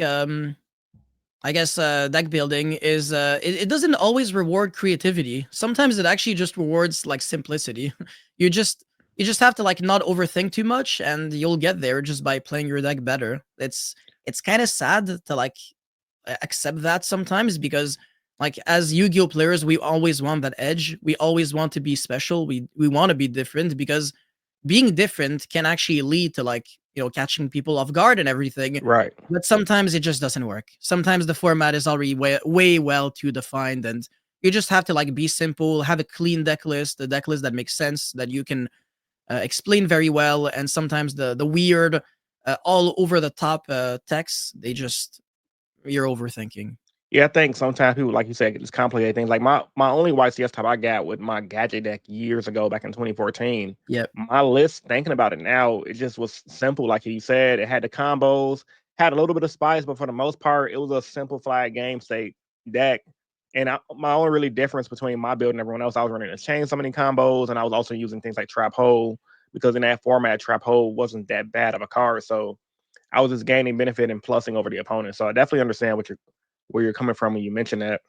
I guess deck building is it doesn't always reward creativity. Sometimes it actually just rewards like simplicity. you just you just have to like not overthink too much, and you'll get there just by playing your deck better. It's kind of sad to like accept that sometimes because like as Yu-Gi-Oh players, we always want that edge. We always want to be special. We want to be different because being different can actually lead to like, catching people off guard and everything. Right. But sometimes it just doesn't work. Sometimes the format is already way well too defined, and you just have to like be simple, have a clean deck list, a deck list that makes sense, that you can explain very well. And sometimes the weird, all over the top texts, they just you're overthinking. Yeah, I think sometimes people, like you said, just complicate things. Like my only YCS type I got with my gadget deck years ago, back in 2014. Yep. My list, thinking about it now, it just was simple. Like you said, it had the combos, had a little bit of spice, but for the most part, it was a simplified game state deck. And my only really difference between my build and everyone else, I was running a chain summoning combos, and I was also using things like Trap Hole because in that format, Trap Hole wasn't that bad of a card. So I was just gaining benefit and plussing over the opponent. So I definitely understand where you're coming from when you mention that.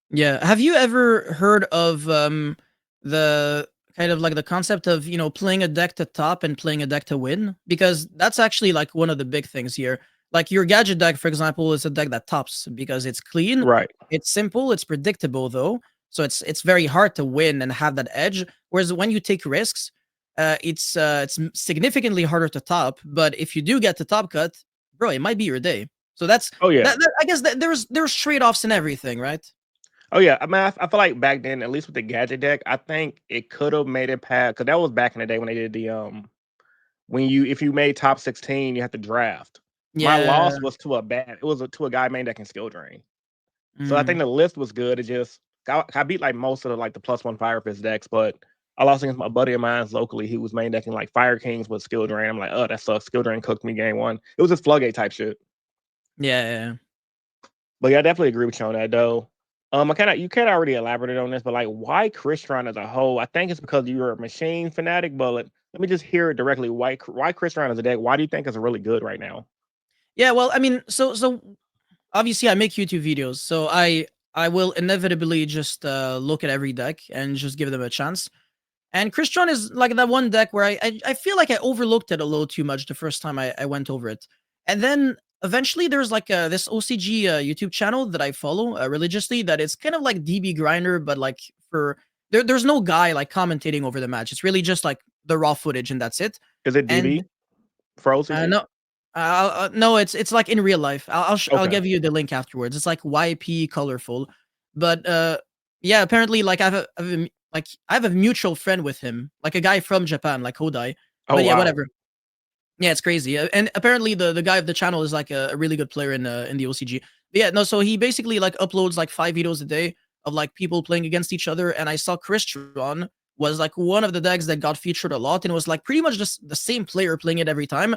Yeah. Have you ever heard of the kind of like the concept of, playing a deck to top and playing a deck to win? Because that's actually like one of the big things here. Like your gadget deck, for example, is a deck that tops because it's clean, Right. it's simple, it's predictable though. So it's very hard to win and have that edge. Whereas when you take risks, it's significantly harder to top. But if you do get the top cut, bro, it might be your day. So that's Oh yeah. that I guess that there's trade offs in everything, right? Oh yeah. I mean, I feel like back then, at least with the gadget deck, I think it could have made it past because that was back in the day when they did the when you if you made top 16, you have to draft. My Yeah. loss was to a bad. It was to a guy main deck in skill drain. So I think Mm. the list was good. It just I beat like most of the like the +1 Fire Fist decks, but I lost against my buddy of mine locally. He was main decking like Fire Kings with skill drain. I'm like, oh, that sucks. Skill drain cooked me game one. It was just floodgate type shit. Yeah, yeah, yeah. But yeah, I definitely agree with you on that though. I kind of you can't already elaborate on this, but like why Crystron as a whole? I think it's because you're a machine fanatic. But let me just hear it directly. Why Crystron as a deck? Why do you think it's really good right now? Yeah, well, I mean, so obviously I make YouTube videos, so I will inevitably just look at every deck and just give them a chance. And Crystron is like that one deck where I feel like I overlooked it a little too much the first time I went over it. And then eventually there's like this OCG YouTube channel that I follow religiously that it's kind of like DB Grinder, but like for there's no guy like commentating over the match. It's really just like the raw footage and that's it. Is it And DB for OCG? no, no, it's like in real life. I'll Okay. give you the link afterwards. It's like YP colorful, but yeah, apparently like I have a mutual friend with him, like a guy from Japan, like Hodai. Oh But yeah, wow. whatever. Yeah, it's crazy. And apparently the guy of the channel is like a really good player in the OCG. But yeah, no, so he basically like uploads like 5 videos a day of like people playing against each other. And I saw Crystron was like one of the decks that got featured a lot, and it was like pretty much just the same player playing it every time.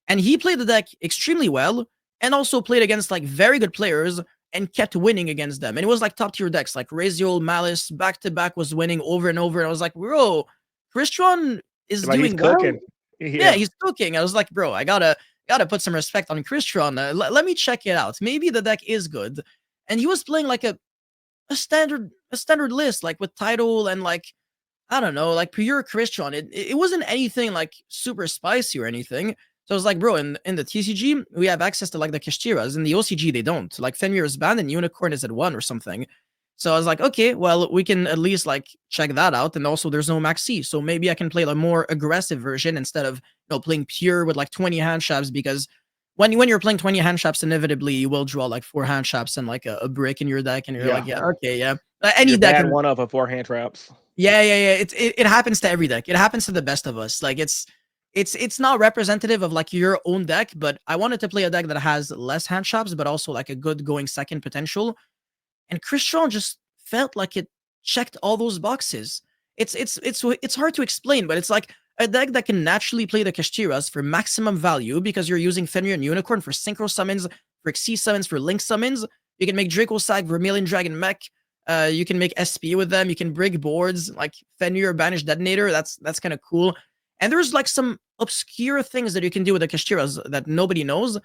And he played the deck extremely well and also played against like very good players and kept winning against them. And it was like top tier decks like Raziel, Malice, back to back was winning over and over. And I was like, bro, Crystron is Like he's doing well. cooking. Yeah, Yeah. he's cooking. I was like, bro, I gotta put some respect on Crystron. Let me check it out. Maybe the deck is good. And he was playing like a standard list, like with title and like I don't know, like pure Crystron. It wasn't anything like super spicy or anything. So I was like, bro, in the TCG, we have access to like the Kashtiras. In the OCG, they don't. Like Fenrir is banned and Unicorn is at 1 or something. So I was like, okay, well, we can at least like check that out. And also there's no Max C. So maybe I can play the more aggressive version instead of playing pure with like 20 hand traps because when you're playing 20 hand traps, inevitably you will draw like 4 hand traps and like a brick in your deck, and you're like, Yeah. yeah, okay, yeah. Any You're deck bad can one of a forehand traps. yeah, yeah, yeah. It happens to every deck. It happens to the best of us. Like it's not representative of like your own deck, but I wanted to play a deck that has less hand traps, but also like a good going second potential. And Christian just felt like it checked all those boxes. It's hard to explain, but it's like a deck that can naturally play the Kashtiras for maximum value because you're using Fenrir and Unicorn for synchro summons, for Xyz summons, for link summons. You can make Draco Sag, Vermilion Dragon Mech. You can make SP with them. You can brig boards like Fenrir Banish Detonator. That's kind of cool. And there's like some obscure things that you can do with the Kashtiras that nobody knows.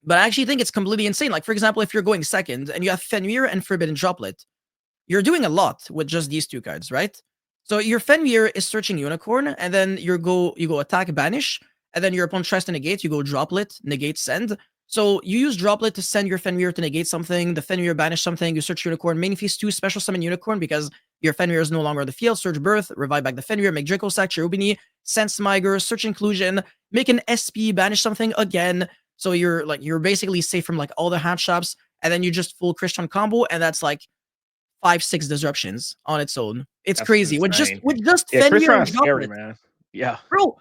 But I actually think it's completely insane. Like, for example, if you're going second and you have Fenrir and Forbidden Droplet, you're doing a lot with just these two cards, right? So your Fenrir is searching Unicorn, and then you go attack Banish, and then your opponent tries to negate, you go Droplet, negate, send. So you use Droplet to send your Fenrir to negate something, the Fenrir banish something, you search Unicorn, main phase 2, special summon Unicorn because your Fenrir is no longer on the field, search Birth, revive back the Fenrir, make Draco Sack, Cherubini, Sense Miger, search Inclusion, make an SP, banish something again. So you're basically safe from like all the hand traps, and then you just full Christian combo, and that's like 5-6 disruptions on its own. It's That's crazy. insane. With just Yeah, Chris Fenrir and Ryan's scary, Droplet. man. Yeah. Bro,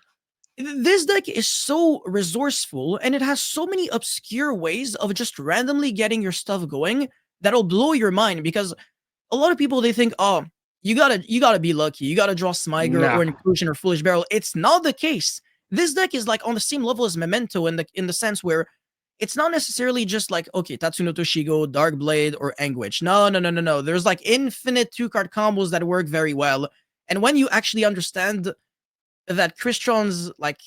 this deck is so resourceful and it has so many obscure ways of just randomly getting your stuff going that'll blow your mind because a lot of people they think, oh, you gotta be lucky. You gotta draw Smiger or Nah. Inclusion or Foolish Barrel. It's not the case. This deck is like on the same level as Memento in the sense where it's not necessarily just like, okay, Tatsuno Toshigo, Dark Blade, or Anguish. No. There's like infinite 2-card combos that work very well. And when you actually understand that Christian's like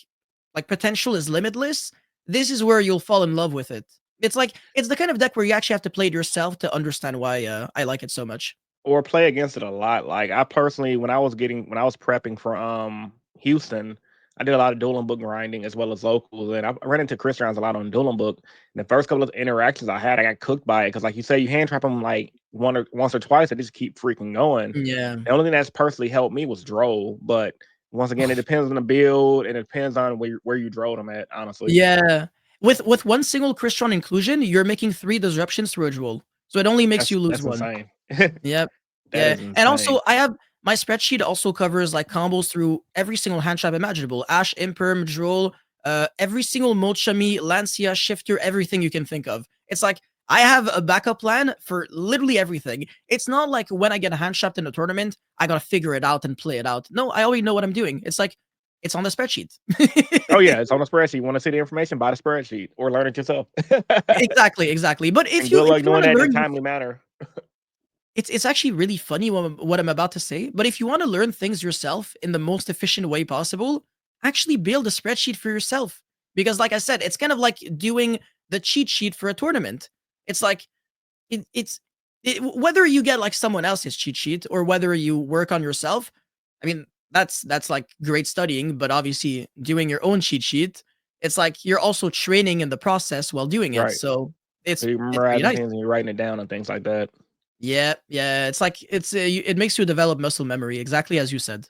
potential is limitless, this is where you'll fall in love with it. It's the kind of deck where you actually have to play it yourself to understand why I like it so much. Or play against it a lot. Like I personally, when I was prepping for Houston, I did a lot of dueling book grinding as well as locals, and I ran into Chris Rounds a lot on dueling book. And the first couple of interactions I had, I got cooked by it because, like you say, you hand trap them like once or twice, they just keep freaking going. Yeah. The only thing that's personally helped me was Droll, but once again, it depends on the build and it depends on where you drove them at. Honestly, Yeah. With one single Christian inclusion, you're making 3 disruptions through a duel. So it only makes you lose that's one. insane. Yep. That Yeah. is And insane. also I have my spreadsheet also covers like combos through every single hand trap imaginable. Ash, Imperm, Droll, every single Mochami, Lancia, Shifter, everything you can think of. It's like I have a backup plan for literally everything. It's not like when I get a hand trapped in a tournament, I gotta figure it out and play it out. No, I already know what I'm doing. It's like it's on the spreadsheet. Oh yeah, it's on the spreadsheet. You want to see the information? Buy the spreadsheet or learn it yourself. Exactly. But And good if luck you doing want to that in a learn timely manner. it's actually really funny what I'm about to say, but if you want to learn things yourself in the most efficient way possible, actually build a spreadsheet for yourself. Because like I said, it's kind of like doing the cheat sheet for a tournament. It's like whether you get like someone else's cheat sheet or whether you work on yourself. I mean, that's like great studying, but obviously doing your own cheat sheet, it's like you're also training in the process while doing it. Right. So So you're it's pretty memorizing nice. things and you're writing it down and things like that. Yeah. It's like it makes you develop muscle memory, exactly as you said.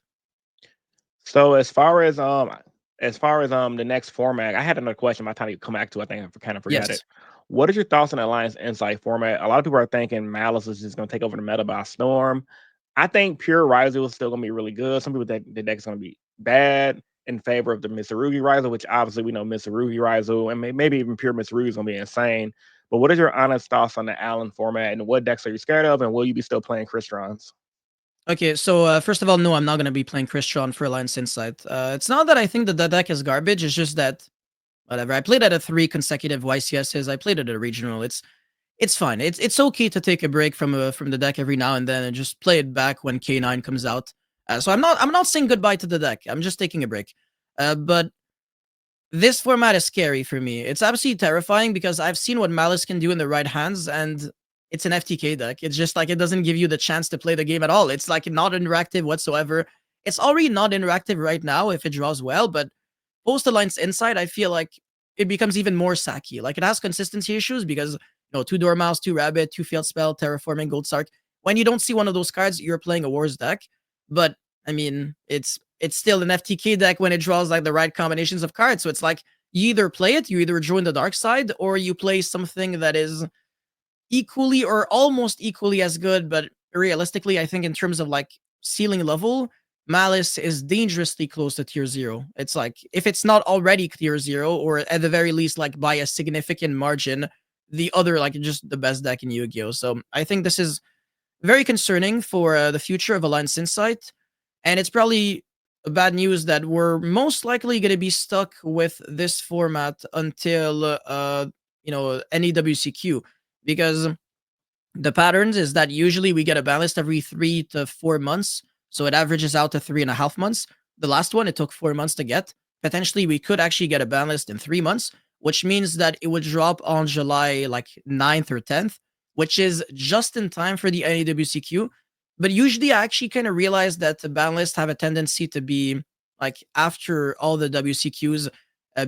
So as far as the next format, I had another question by the time you come back to. I think I kind of forgot it. Yes. What is your thoughts on Alliance Insight format? A lot of people are thinking Malice is just going to take over the meta by storm. I think Pure Riser is still going to be really good. Some people think the deck is going to be bad in favor of the Mitsurugi Riser, which obviously we know Mitsurugi Riser and maybe even Pure Mitsurugi is going to be insane. But what is your honest thoughts on the Allen format and what decks are you scared of? And will you be still playing Cristrons? Okay, so first of all, no, I'm not gonna be playing Christian for Alliance Insight. It's not that I think that the deck is garbage. It's just that whatever. I played at a 3 consecutive YCSs. I played at a regional. It's fine. It's okay to take a break from the deck every now and then and just play it back when K9 comes out. So I'm not saying goodbye to the deck. I'm just taking a break. But this format is scary for me. It's absolutely terrifying because I've seen what Malice can do in the right hands, and it's an FTK deck. It's just like it doesn't give you the chance to play the game at all. It's like not interactive whatsoever. It's already not interactive right now if it draws well, but post Alliance Insight, I feel like it becomes even more sacky. Like it has consistency issues because 2 Dormouse, 2 Rabbit, 2 Field Spell, Terraforming, Gold Sark. When you don't see one of those cards, you're playing a Wars deck. But I mean, it's still an FTK deck when it draws like the right combinations of cards. So it's like you either play it, you either join the dark side, or you play something that is equally or almost equally as good. But realistically, I think in terms of like ceiling level, Malice is dangerously close to tier zero. It's like if it's not already tier zero, or at the very least, like by a significant margin, the other like just the best deck in Yu-Gi-Oh. So I think this is very concerning for the future of Alliance Insight, and it's probably bad news that we're most likely going to be stuck with this format until NEWCQ, because the patterns is that usually we get a ban list every 3 to 4 months. So it averages out to 3.5 months. The last one, it took 4 months to get. Potentially, we could actually get a ban list in 3 months, which means that it would drop on July like 9th or 10th, which is just in time for the NEWCQ. But usually, I actually kind of realize that the ban lists have a tendency to be like after all the WCQs,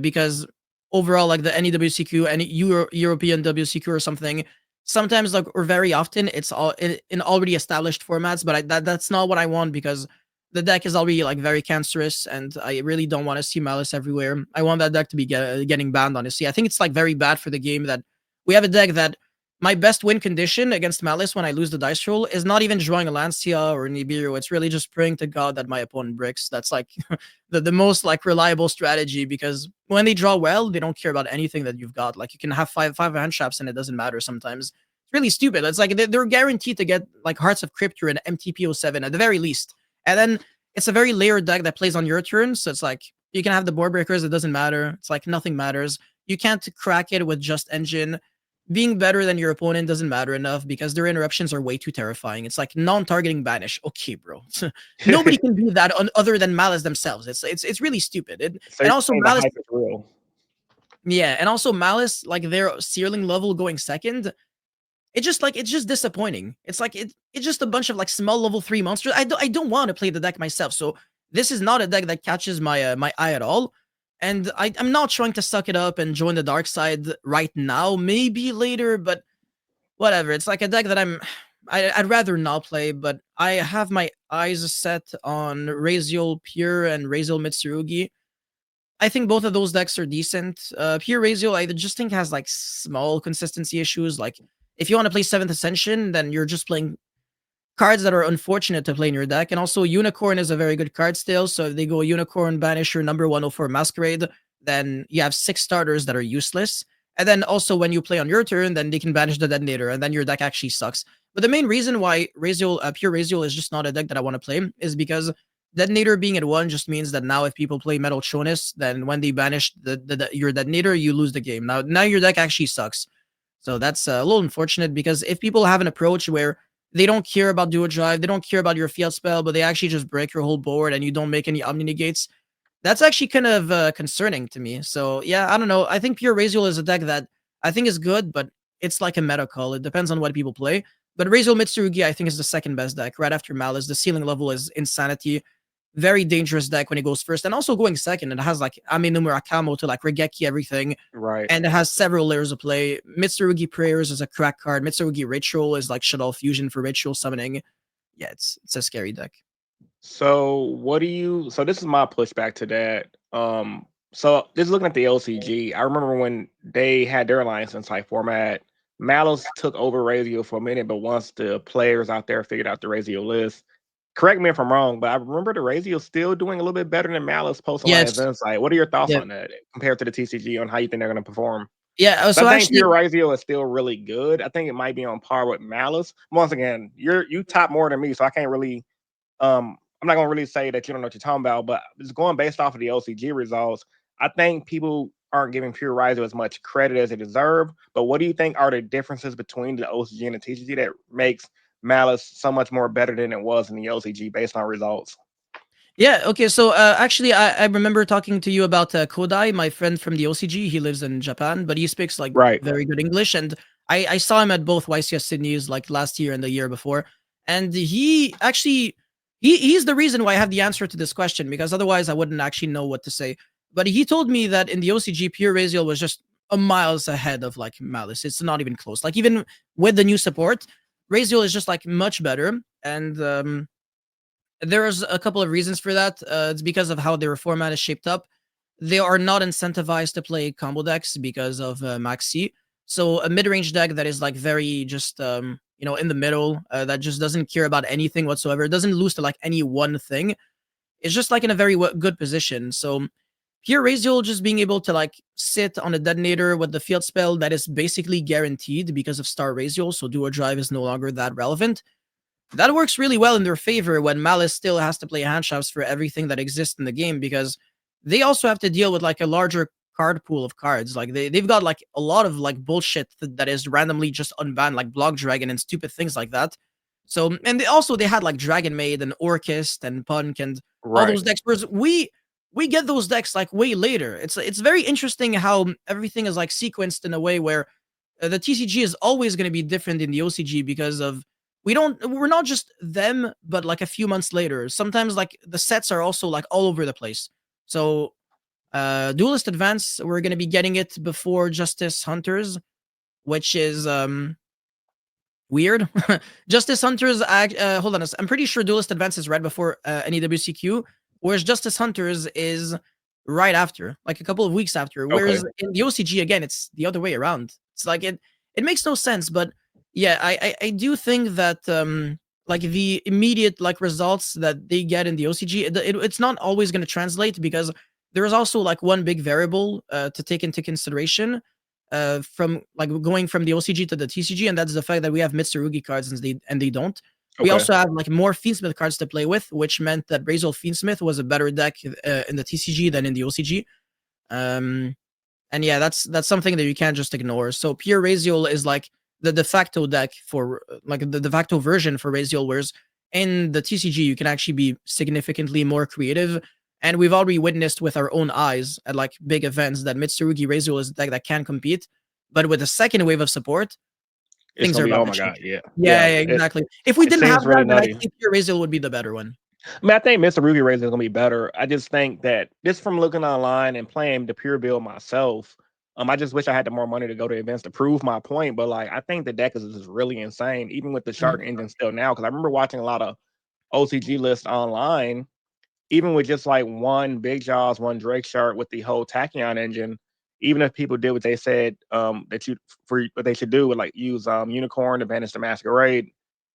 because overall, like the NEWCQ and European WCQ or something, sometimes like or very often it's all in already established formats, but that's not what I want, because the deck is already like very cancerous and I really don't want to see Malice everywhere. I want that deck to be getting banned, honestly. I think it's like very bad for the game that we have a deck that my best win condition against Malice when I lose the dice roll is not even drawing a Lancia or Nibiru. It's really just praying to God that my opponent bricks. That's like the most like reliable strategy, because when they draw well, they don't care about anything that you've got. Like you can have five hand traps and it doesn't matter sometimes. It's really stupid. It's like they're guaranteed to get like Hearts of Cryptor and MTP07 at the very least. And then it's a very layered deck that plays on your turn. So it's like you can have the board breakers, it doesn't matter. It's like nothing matters. You can't crack it with just engine. Being better than your opponent doesn't matter enough because their interruptions are way too terrifying. It's like non-targeting banish. Okay, bro. Nobody can do that other than Malice themselves. It's really stupid. So And you're also saying the Malice, hype is real. yeah, and also Malice, like their ceiling level going second, it's just disappointing. It's like it's just a bunch of like small level 3 monsters. I don't want to play the deck myself. So this is not a deck that catches my eye at all. And I'm not trying to suck it up and join the dark side right now. Maybe later, but whatever. It's like a deck that I'd rather not play, but I have my eyes set on Raziel Pure and Raziel Mitsurugi. I think both of those decks are decent. Pure Raziel, I just think has like small consistency issues. Like if you want to play Seventh Ascension, then you're just playing cards that are unfortunate to play in your deck. And also Unicorn is a very good card still. So if they go Unicorn, banish your number 104 Masquerade, then you have 6 starters that are useless. And then also when you play on your turn, then they can banish the Detonator, and then your deck actually sucks. But the main reason why Raziel, Pure Raziel is just not a deck that I want to play is because Detonator being at 1 just means that now if people play Metal Chonus, then when they banish your Detonator, you lose the game. Now your deck actually sucks. So that's a little unfortunate, because if people have an approach where they don't care about dual drive, they don't care about your field spell, but they actually just break your whole board and you don't make any omni negates, that's actually kind of concerning to me. So yeah, I don't know. I think Pure Raziel is a deck that I think is good, but it's like a meta call. It depends on what people play. But Raziel Mitsurugi, I think, is the second best deck right after Malice. The ceiling level is insanity. Very dangerous deck when it goes first, and also going second. It has like Ame no Murakamo to like Regeki everything, Right. and it has several layers of play. Mitsurugi Prayers is a crack card. Mitsurugi Ritual is like Shaddoll Fusion for ritual summoning. Yeah, it's a scary deck. So what do you? So this is my pushback to that. So just looking at the LCG, I remember when they had their Alliance Insight format, Malice took over Razio for a minute, but once the players out there figured out the Razio list, correct me if I'm wrong, but I remember the Razio still doing a little bit better than Malice post Alliance Yes. Insight. What are your thoughts Yeah. on that compared to the TCG on how you think they're going to perform? Yeah. I So think actually, Pure Razio is still really good. I think it might be on par with Malice. Once again, you top more than me, so I can't really I'm not gonna really say that you don't know what you're talking about, but it's going based off of the OCG results. I think people aren't giving Pure Riser as much credit as they deserve. But what do you think are the differences between the OCG and the TCG that makes Malice so much more better than it was in the OCG based on results? yeah. Okay. So actually, I remember talking to you about Kodai, my friend from the OCG. He lives in Japan, but he speaks like Right. very good English, and I saw him at both YCS Sydney's like last year and the year before, and he actually he's the reason why I have the answer to this question, because otherwise I wouldn't actually know what to say. But he told me that in the OCG, Pure Raziel was just a miles ahead of like Malice. It's not even close. Like even with the new support, Raziel is just like much better, and there's a couple of reasons for that. It's because of how their format is shaped up. They are not incentivized to play combo decks because of Maxi. So a mid-range deck that is like very just in the middle, that just doesn't care about anything whatsoever. It doesn't lose to like any one thing. is just like in a very good position. So here, Raziel just being able to like sit on a detonator with the field spell that is basically guaranteed because of Star Raziel, so Duo Drive is no longer that relevant. That works really well in their favor when Malice still has to play handshafts for everything that exists in the game, because they also have to deal with like a larger card pool of cards. Like they've got like a lot of like bullshit that is randomly just unbanned, like Block Dragon and stupid things like that. So, and they had like Dragon Maid and Orchist and Punk and all Right. those decks. Whereas we get those decks like way later. It's very interesting how everything is like sequenced in a way where the TCG is always going to be different in the OCG because of we're not just them, but like a few months later. Sometimes like the sets are also like all over the place. So Duelist Advance, we're going to be getting it before Justice Hunters, which is weird. Justice Hunters, hold on, I'm pretty sure Duelist Advance is right before any WCQ, whereas Justice Hunters is right after, like a couple of weeks after. Okay. Whereas in the OCG, again, it's the other way around. It's like it makes no sense, but yeah, I do think that like the immediate like results that they get in the OCG, it's not always going to translate, because there is also like one big variable to take into consideration from like going from the OCG to the TCG, and that's the fact that we have Mitsurugi cards and they don't. We Okay. also have like more Fiendsmith cards to play with, which meant that Brazel Fiendsmith was a better deck in the TCG than in the OCG. And yeah, that's something that you can't just ignore. So pure Raziel is like the de facto deck for like the de facto version for Raziel, whereas in the TCG you can actually be significantly more creative. And we've already witnessed with our own eyes at like big events that Mitsurugi Raziel is a deck that can compete. But with the second wave of support, It's things gonna are be, about oh to my change. god, yeah, Yeah, yeah. yeah, It exactly. If we it didn't have seems that, really then I nutty. think pure Raziel would be the better one. I mean, I think Mr. Ruby Razor is gonna be better. I just think that just from looking online and playing the pure build myself, I just wish I had the more money to go to events to prove my point. But like, I think the deck is just really insane, even with the Shark Mhm. engine still now. Because I remember watching a lot of OCG lists online, even with just like one Big Jaws, one Drake Shark with the whole Tachyon engine. Even if people did what they said that you for what they should do, with like use Unicorn to banish the Masquerade,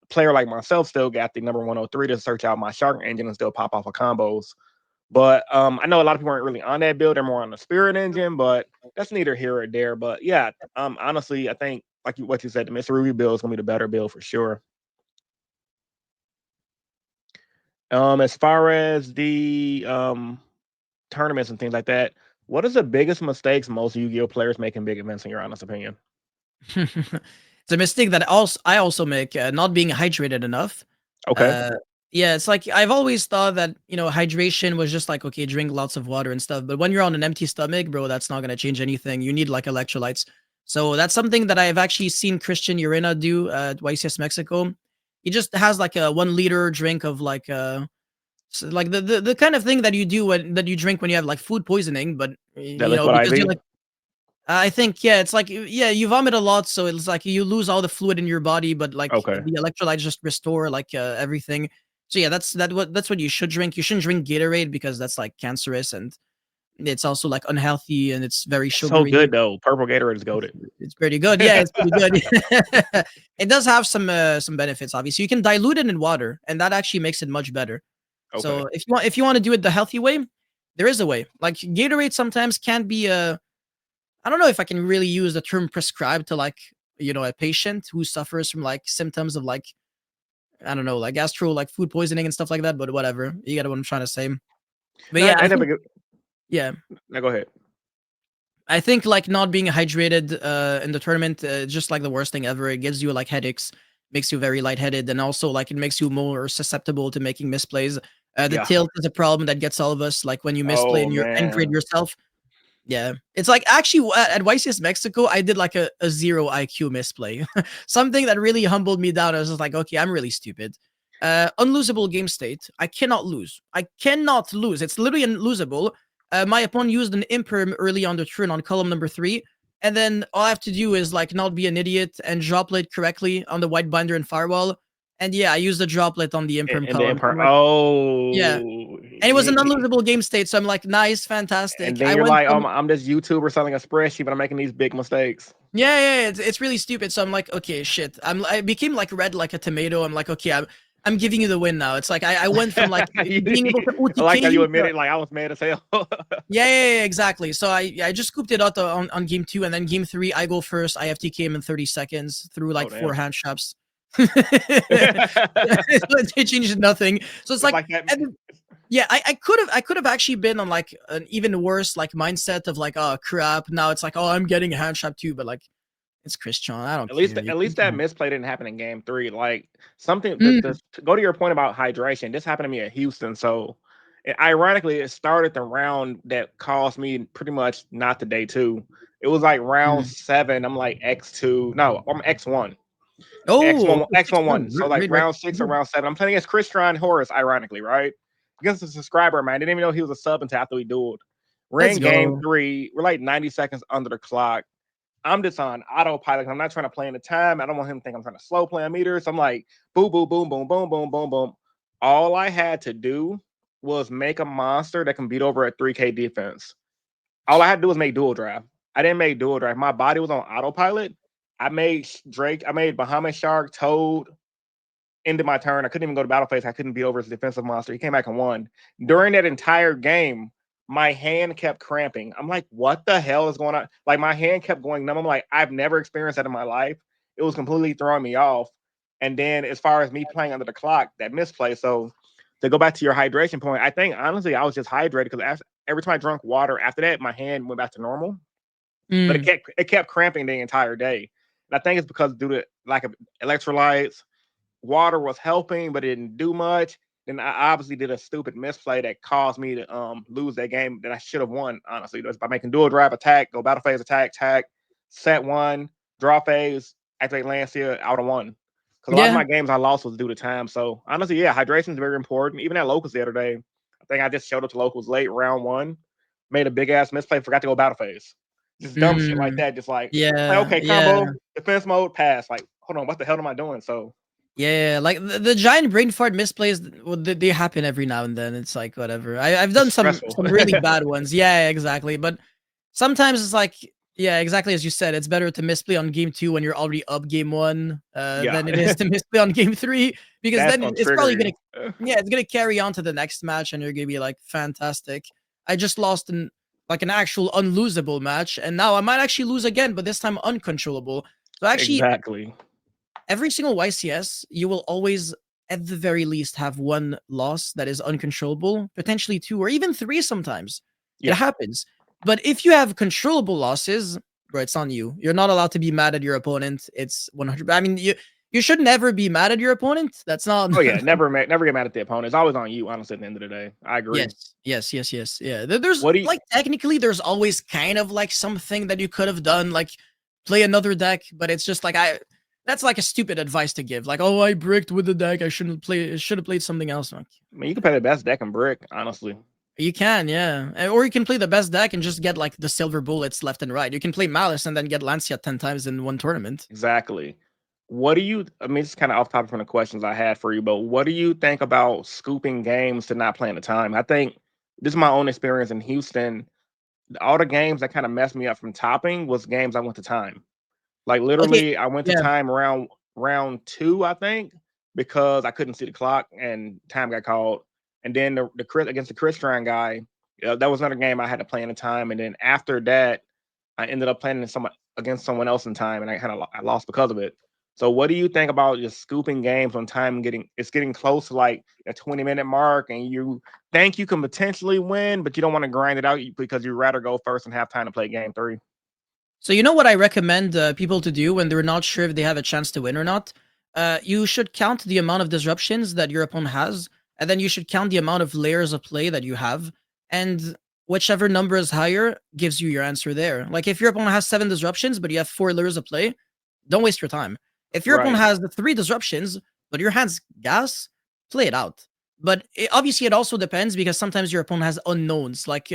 player like myself still got the number 103 to search out my Shark engine and still pop off of combos. But I know a lot of people aren't really on that build; they're more on the Spirit engine. But that's neither here or there. But yeah, honestly, I think like what you said, the Mr. Ruby build is gonna be the better build for sure. As far as the tournaments and things like that, what is the biggest mistakes most Yu-Gi-Oh players make in big events, in your honest opinion? It's a mistake that I also make, not being hydrated enough. Okay, Uh, yeah, it's like I've always thought that, hydration was just like, okay, drink lots of water and stuff. But when you're on an empty stomach, bro, that's not gonna change anything. You need like electrolytes. So that's something that I've actually seen Christian Urena do at YCS Mexico. He just has like a 1 liter drink of like like the kind of thing that you do that you drink when you have like food poisoning, but the liquid because you're IV. like I think, yeah, it's like, yeah, you vomit a lot, so it's like you lose all the fluid in your body, but like Okay, the electrolytes just restore like everything. So yeah, that's what you should drink. You shouldn't drink Gatorade because that's like cancerous, and it's also like unhealthy, and it's very it's so sugary. good though. Purple Gatorade is goaded. It's pretty good. Yeah, it's pretty good. It does have some benefits, obviously. You can dilute it in water, and that actually makes it much better. Okay, So if you want to do it the healthy way, there is a way. Like Gatorade sometimes can be I don't know if I can really use the term prescribed to like, a patient who suffers from like symptoms of like, I don't know, like like food poisoning and stuff like that, but whatever. You get what I'm trying to say. But no, yeah, I never get. yeah, No, go ahead. I think like not being hydrated in the tournament, just like the worst thing ever. It gives you like headaches, makes you very lightheaded, and also like it makes you more susceptible to making misplays. The Yeah. tilt is a problem that gets all of us. Like when you misplay Oh and you're end grid man. yourself. Yeah. It's like actually at YCS Mexico, I did like a 0 IQ misplay. Something that really humbled me down. I was just like, okay, I'm really stupid. Unlosable game state. I cannot lose. I cannot lose. It's literally unlosable. My opponent used an imperm early on the turn on column number 3. And then all I have to do is like not be an idiot and droplet correctly on the white binder and firewall. And yeah, I used the droplet on the imperm And the column. Empire. I'm like, yeah. Oh, And it was an unlosable game state. So I'm like, nice, and fantastic. then I you're went like, from I'm this YouTuber selling a spreadsheet, but I'm making these big mistakes. yeah, it's really stupid. So I'm like, okay, shit. I became like red like a tomato. I'm like, okay, I'm giving you the win now. It's like I went from like being able to I like OTK how you you admit to it. Like I was mad as hell. yeah, exactly. So I just scooped it out on game 2, and then game 3 I go first. I FTK him in 30 seconds through Oh like 4 damn. hand traps. So it changed nothing. So it's It's like like that. yeah, I could have actually been on like an even worse like mindset of like, oh crap. Now it's like, oh, I'm getting a hand trap too, but like it's Christian. I don't care. At You least that can. misplay didn't happen in game 3. Like something Mm, to go to your point about hydration, this happened to me at Houston. So ironically, it started the round that caused me pretty much not to day 2. It was like round mm. 7. I'm like X2. No, I'm X1. Oh, X1 okay, X11. 6-1. So like Great, right. round 6 or round 7. I'm playing against Christian Horace, ironically, right? Against a subscriber, man. Didn't even know he was a sub until after we dueled. We're Let's in game go. 3. We're like 90 seconds under the clock. I'm just on autopilot. I'm not trying to play in the time. I don't want him to think I'm trying to slow play a meter. So I'm like, boom, boom, boom, boom, boom, boom, boom, boom. All I had to do was make a monster that can beat over a 3K defense. All I had to do was make dual draft. I didn't make dual draft. My body was on autopilot. I made Drake, I made Bahamut Shark, Toad, ended my turn. I couldn't even go to battle phase. I couldn't beat over his defensive monster. He came back and won. During that entire game, my hand kept cramping. I'm like, what the hell is going on? Like my hand kept going numb. I'm like, I've never experienced that in my life. It was completely throwing me off. And then as far as me playing under the clock, that misplay. So to go back to your hydration point, I think honestly I was just hydrated because every time I drank water after that, my hand went back to normal. But Mm. it kept cramping the entire day. And I think it's because due to lack of electrolytes, water was helping, but it didn't do much. Then I obviously did a stupid misplay that caused me to lose that game that I should have won, honestly. Just by making dual drive attack, go battle phase attack, tag, set one, draw phase, activate Lancia, out of one. Because a lot of Yeah. my games I lost was due to time. So honestly, yeah, hydration is very important. Even at locals the other day, I think I just showed up to locals late, round 1, made a big ass misplay, forgot to go battle phase. Just dumb shit like Mm. that. Just like Yeah. okay, Yeah. combo, defense mode, pass. Like, hold on, what the hell am I doing? So Yeah, like the giant brain fart misplays, well, they happen every now and then. It's like whatever. I've it's done stressful. some really bad ones. Yeah, exactly. But sometimes it's like, yeah, exactly as you said. It's better to misplay on game 2 when you're already up game 1, than it is Yeah. to misplay on game 3, because That's then gonna it's trigger probably gonna, you. yeah, it's gonna carry on to the next match, and you're gonna be like, fantastic. I just lost an actual unlosable match, and now I might actually lose again, but this time uncontrollable. So actually, Exactly. every single YCS, you will always, at the very least, have one loss that is uncontrollable, potentially 2 or even 3 sometimes. It Yeah. happens. But if you have controllable losses, bro, it's on you. You're not allowed to be mad at your opponent. It's 100. I mean, you should never be mad at your opponent. That's not. Oh yeah. Never get mad at the opponent. It's always on you, honestly, at the end of the day. I agree. Yes, yes, yes, yes. Yeah, there's What do you like technically there's always kind of like something that you could have done, like play another deck, but it's just like that's like a stupid advice to give. Like, oh, I bricked with the deck. I shouldn't play. Should have played something else. Like, I mean you can play the best deck in brick, honestly. you can, yeah, or you can play the best deck and just get like the silver bullets left and right. You can play Malice and then get Lancia 10 times in one tournament. Exactly. What do you I mean it's kind of off topic from the questions I had for you, but what do you think about scooping games to not playing the time? I think this is my own experience in Houston. All the games that kind of messed me up from topping was games I went to time. Like Okay, literally, I went to yeah. time around round 2, I think, because I couldn't see the clock and time got called. And then the Chris against the Christian guy, that was another game I had to play in the time. And then after that, I ended up playing against someone else in time, and I lost because of it. So, what do you think about just scooping games on time? Getting close to like a 20-minute mark, and you think you can potentially win, but you don't want to grind it out because you'd rather go first and have time to play game 3. So you know what I recommend people to do when they're not sure if they have a chance to win or not? You should count the amount of disruptions that your opponent has, and then you should count the amount of layers of play that you have, and whichever number is higher gives you your answer there. Like if your opponent has 7 disruptions, but you have 4 layers of play, don't waste your time. If your opponent Right. has the 3 disruptions, but your hand's gas, play it out. But obviously, it also depends because sometimes your opponent has unknowns, like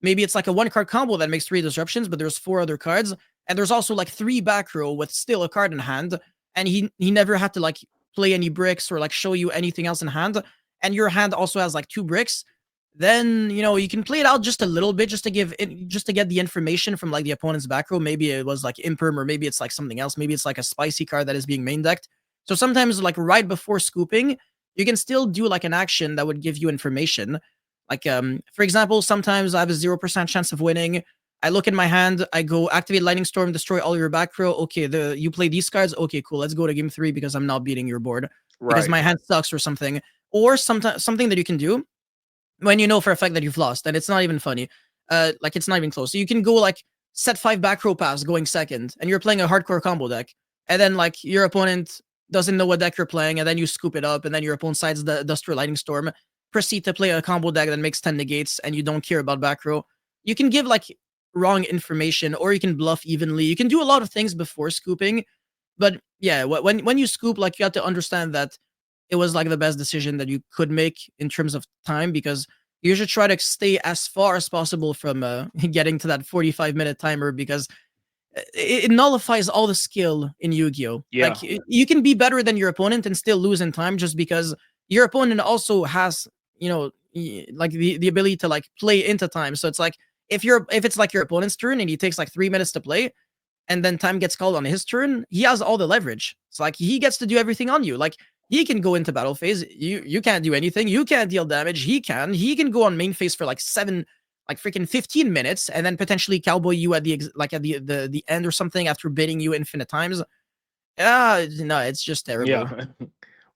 maybe it's like a 1 card combo that makes 3 disruptions, but there's 4 other cards, and there's also like 3 back row with still a card in hand, and he never had to like play any bricks or like show you anything else in hand, and your hand also has like 2 bricks. Then you can play it out just a little bit, just to get the information from like the opponent's back row. Maybe it was like imperm, or maybe it's like something else. Maybe it's like a spicy card that is being main decked. So sometimes like right before scooping, you can still do like an action that would give you information. Like for example, sometimes I have a 0% chance of winning. I look in my hand, I go activate Lightning Storm, destroy all your back row. Okay, you play these cards. Okay, cool. Let's go to game 3 because I'm not beating your board because Right. my hand sucks or something. Or sometimes something that you can do when you know for a fact that you've lost and it's not even funny. Like it's not even close. So you can go like set 5 back row pass going second, and you're playing a hardcore combo deck, and then like your opponent doesn't know what deck you're playing, and then you scoop it up, and then your opponent sides the Duster Lightning Storm, proceed to play a combo deck that makes 10 negates, and you don't care about back row. You can give like wrong information, or you can bluff evenly. You can do a lot of things before scooping, but yeah, when you scoop, like you have to understand that it was like the best decision that you could make in terms of time, because you should try to stay as far as possible from getting to that 45-minute timer, because it nullifies all the skill in Yu-Gi-Oh. Like Yeah. you can be better than your opponent and still lose in time just because your opponent also has, like the ability to like play into time. So it's like if it's like your opponent's turn and he takes like 3 minutes to play, and then time gets called on his turn, he has all the leverage. It's like he gets to do everything on you. Like he can go into battle phase. You can't do anything. You can't deal damage. He can. He can go on main phase for like like freaking 15 minutes, and then potentially cowboy you at the end or something after bidding you infinite times. No, it's just terrible. Yeah.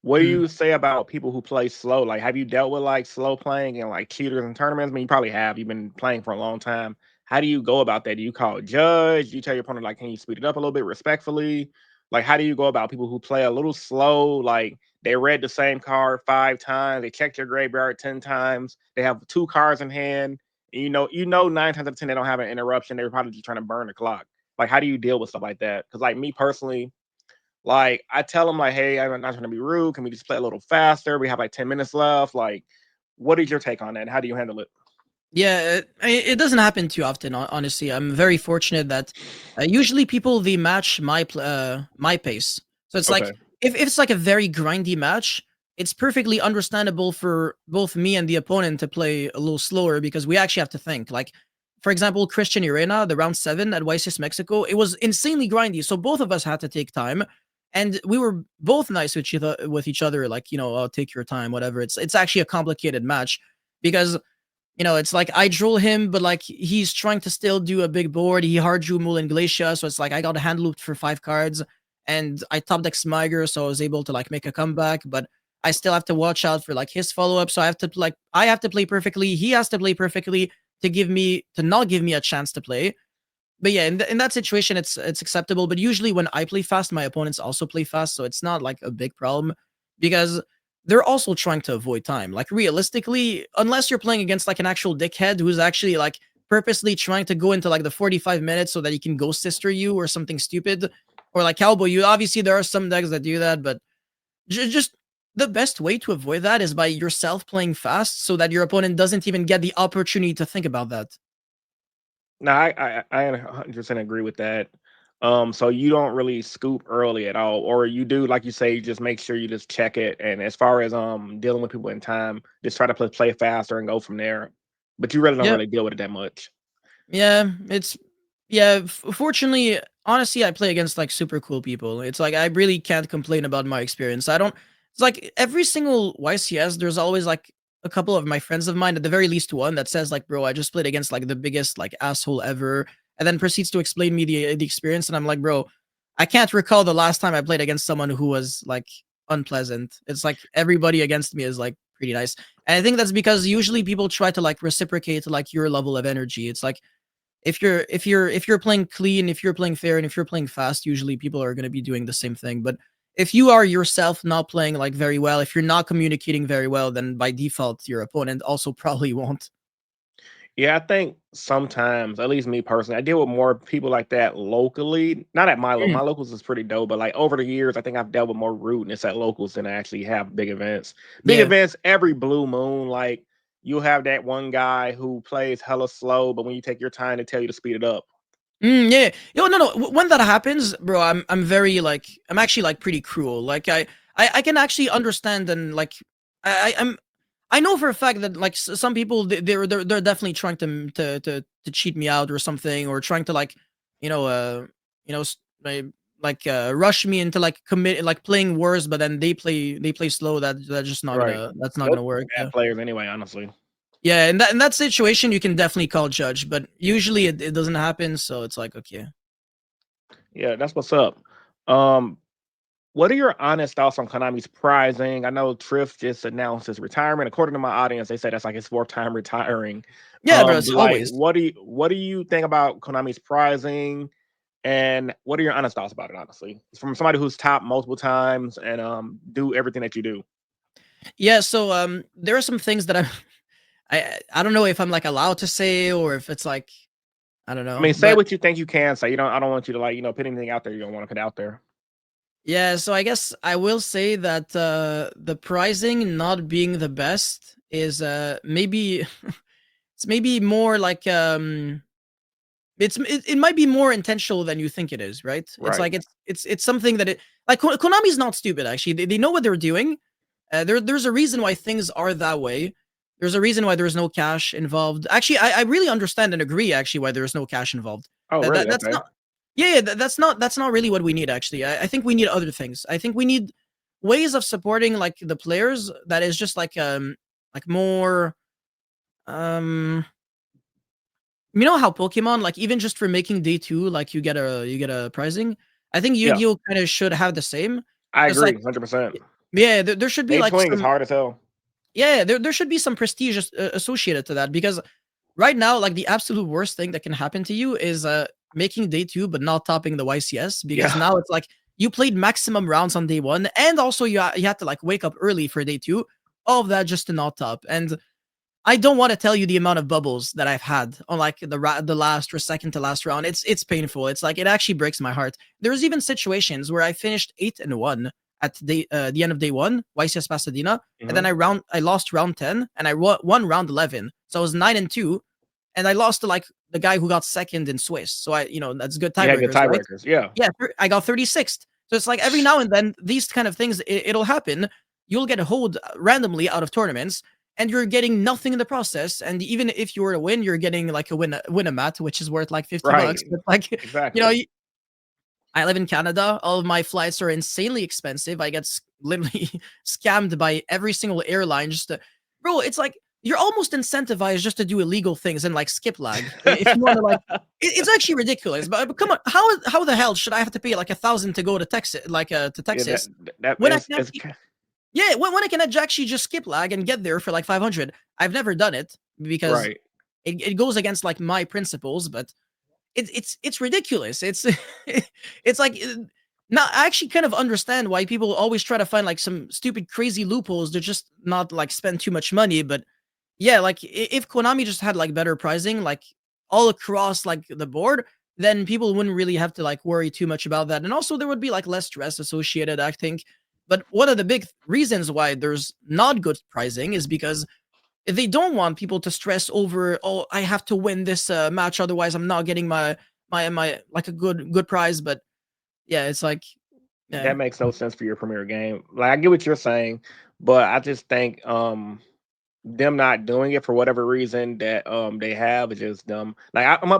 What do Mm. you say about people who play slow? Like, have you dealt with like slow playing and like cheaters in tournaments? I mean, you probably have. You've been playing for a long time. How do you go about that? Do you call a judge? Do you tell your opponent like, can you speed it up a little bit respectfully? Like, how do you go about people who play a little slow? Like, they read the same card 5 times. They checked your graveyard 10 times. They have 2 cards in hand. And you know, 9 times out of 10 they don't have an interruption. They're probably just trying to burn the clock. Like, how do you deal with stuff like that? Because like me personally, like, I tell them like, "Hey, I'm not trying to be rude. Can we just play a little faster? We have like 10 minutes left." Like, what is your take on that? How do you handle it? Yeah, it doesn't happen too often. Honestly, I'm very fortunate that usually people they match my pace. So it's like Okay. if it's like a very grindy match, it's perfectly understandable for both me and the opponent to play a little slower because we actually have to think. Like, for example, Christian Arena, the round 7 at YCS Mexico, it was insanely grindy. So both of us had to take time, and we were both nice with each other. Like, take your time, whatever. It's actually a complicated match because it's like I drew him, but like he's trying to still do a big board. He hard drew Moulin Glacier, so it's like I got a hand looped for 5 cards, and I top deck Smiger, so I was able to like make a comeback. But I still have to watch out for like his follow up. So I have to play perfectly. He has to play perfectly to not give me a chance to play. But yeah, in that situation, it's acceptable. But usually when I play fast, my opponents also play fast, so it's not like a big problem because they're also trying to avoid time. Like realistically, unless you're playing against like an actual dickhead who's actually like purposely trying to go into like the 45 minutes so that he can ghost sister you or something stupid, or like cowboy you. Obviously, there are some decks that do that, but just the best way to avoid that is by yourself playing fast so that your opponent doesn't even get the opportunity to think about that. No, I 100% agree with that. So you don't really scoop early at all, or you do, like you say, you just make sure you just check it. And as far as dealing with people in time, just try to play faster and go from there. But you really don't Yeah. really deal with it that much. Yeah, yeah. Fortunately, honestly, I play against like super cool people. It's like I really can't complain about my experience. I don't. It's like every single YCS, there's always like a couple of my friends of mine, at the very least one, that says like, "Bro, I just played against like the biggest like asshole ever," and then proceeds to explain me the experience, and I'm like, "Bro, I can't recall the last time I played against someone who was like unpleasant." It's like everybody against me is like pretty nice, and I think that's because usually people try to like reciprocate like your level of energy. It's like if you're playing clean, if you're playing fair, and if you're playing fast, usually people are going to be doing the same thing. But if you are yourself not playing like very well, if you're not communicating very well, then by default your opponent also probably won't. Yeah, I think sometimes, at least me personally, I deal with more people like that locally. Not at my local. Mm, My locals is pretty dope, but like over the years, I think I've dealt with more rudeness at locals than I actually have big events. Big yeah. events every blue moon, like you'll have that one guy who plays hella slow, but when you take your time to tell you to speed it up. Yeah. Yo, no, no. When that happens, bro, I'm very like I'm actually like pretty cruel. Like I can actually understand and like I'm I know for a fact that like some people they're definitely trying to cheat me out or something, or trying to like you know uh you know s- rush me into like commit like playing worse, but then they play slow. That's just not Right. gonna that's not Those gonna are work. bad players anyway, honestly. Yeah, in that situation, you can definitely call judge, but usually it doesn't happen. So it's like okay. Yeah, that's what's up. Um, what are your honest thoughts on Konami's pricing? I know Triff just announced his retirement. According to my audience, they said that's like his fourth time retiring. Yeah, bro, it's Like, always. what do you think about Konami's pricing? And what are your honest thoughts about it, honestly? From somebody who's top multiple times and do everything that you do. Yeah, so there are some things that I don't know if I'm like allowed to say or if it's like I don't I know, mean, say but what you think you can say. You don't I don't want you to like, put anything out there you don't want to put out there. yeah, so I guess I will say that the pricing not being the best is maybe it's maybe more like it might be more intentional than you think it is, right? It's Right. like it's something that it like Konami's not stupid actually. They know what they're doing. There's a reason why things are that way. There's a reason why there's no cash involved. Actually, I really understand and agree actually why there's no cash involved. Oh, That, really? that that's Okay. not yeah, that's not really what we need actually. I think we need other things. I think we need ways of supporting like the players that is just like more um you know how Pokemon, like even just for making day two, like you get a pricing. I think Yeah, Yu-Gi-Oh kind of should have the same. I So it's like, agree, 100%. yeah, there should be Day like twing is some, hard as hell. yeah, there should be some prestige associated to that because right now, like the absolute worst thing that can happen to you is making day two but not topping the YCS because Yeah. now it's like you played maximum rounds on day one and also you had to like wake up early for day two. All of that just to not top and I don't want to tell you the amount of bubbles that I've had on like the last or second to last round. It's painful. It's like it actually breaks my heart. There's even situations where I finished 8-1 at the end of day one, YCS Pasadena, and then Mhm. I lost round 10 and I won round 11. So I was 9-2, and I lost to like the guy who got second in Swiss. So that's good You had good tiebreakers, right? tiebreakers. Yeah. Yeah, I got 36th. So it's like every now and then these kind of things it'll happen. You'll get hold randomly out of tournaments and you're getting nothing in the process. And even if you were to win, you're getting like a mat, which is worth like $50. Right. But like, you know, Exactly. I live in Canada. All of my flights are insanely expensive. I get literally scammed by every single airline. Bro, it's like you're almost incentivized just to do illegal things and like skip lag. If you want to like, it's actually ridiculous. But come on, how the hell should I have to pay like 1,000 to go to Texas, to Yeah, that Texas, that when I is can actually, yeah, when I can actually just skip lag and get there for like 500? I've never done it because right. it goes against like my principles, but it's ridiculous. It's like now I actually kind of understand why people always try to find like some stupid crazy loopholes to just not like spend too much money. But yeah, like if Konami just had like better pricing, like all across like the board, then people wouldn't really have to like worry too much about that. And also there would be like less stress associated, I think. But one of the big reasons why there's not good pricing is because they don't want people to stress over, oh, I have to win this match, otherwise I'm not getting my like a good prize. But yeah, it's like yeah, That makes no sense for your premier game. Like I get what you're saying, but I just think them not doing it for whatever reason that they have is just dumb. Like I'm a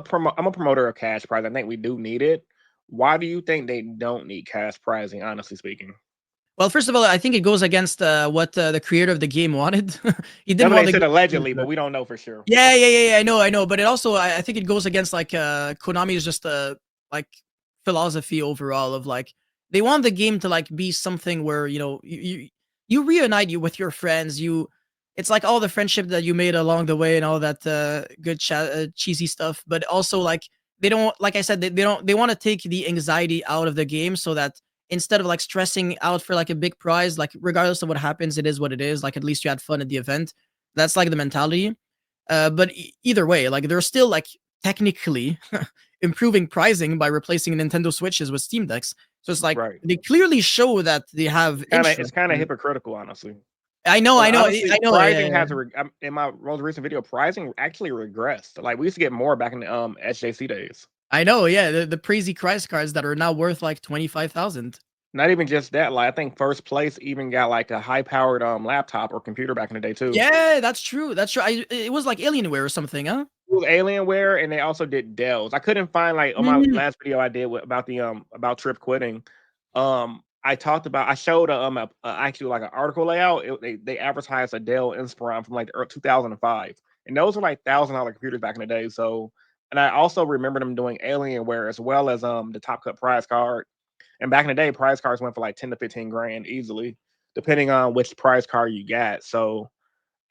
promoter of cash prize. I think we do need it. Why do you think they don't need cash prizing, honestly speaking? well, first of all, I think it goes against what the creator of the game wanted. He That's didn't what they want the said game allegedly, but we don't know for sure. yeah, yeah, yeah, yeah, I know, but it also I think it goes against like Konami's just like philosophy overall of like they want the game to like be something where you reunite you with your friends. It's like all the friendship that you made along the way and all that good cheesy stuff, but also like they don't, like I said, they want to take the anxiety out of the game so that instead of like stressing out for like a big prize, like regardless of what happens, it is what it is. Like at least you had fun at the event. That's like the mentality. But either way, like they're still like technically improving pricing by replacing Nintendo Switches with Steam Decks. So it's like Right. they clearly show that they have It's interest. kind of hypocritical, honestly. I know, Because I know, honestly, I know. Yeah, pricing yeah. has in my most recent video, pricing actually regressed. Like we used to get more back in the SJC days. I know. Yeah, the crazy price cards that are now worth like 25,000. Not even just that, like I think first place even got like a high powered laptop or computer back in the day too. Yeah, that's true. That's true. It was like Alienware or something, huh? It was Alienware, and they also did Dells. I couldn't find like on my Mm, last video I did about the about Trip quitting. I showed actually like an article layout. They advertised a Dell Inspiron from like 2005, and those were like $1,000 computers back in the day. So, and I also remember them doing Alienware as well as the Top Cut prize card. And back in the day, prize cards went for like 10 to 15 grand easily, depending on which prize card you got. So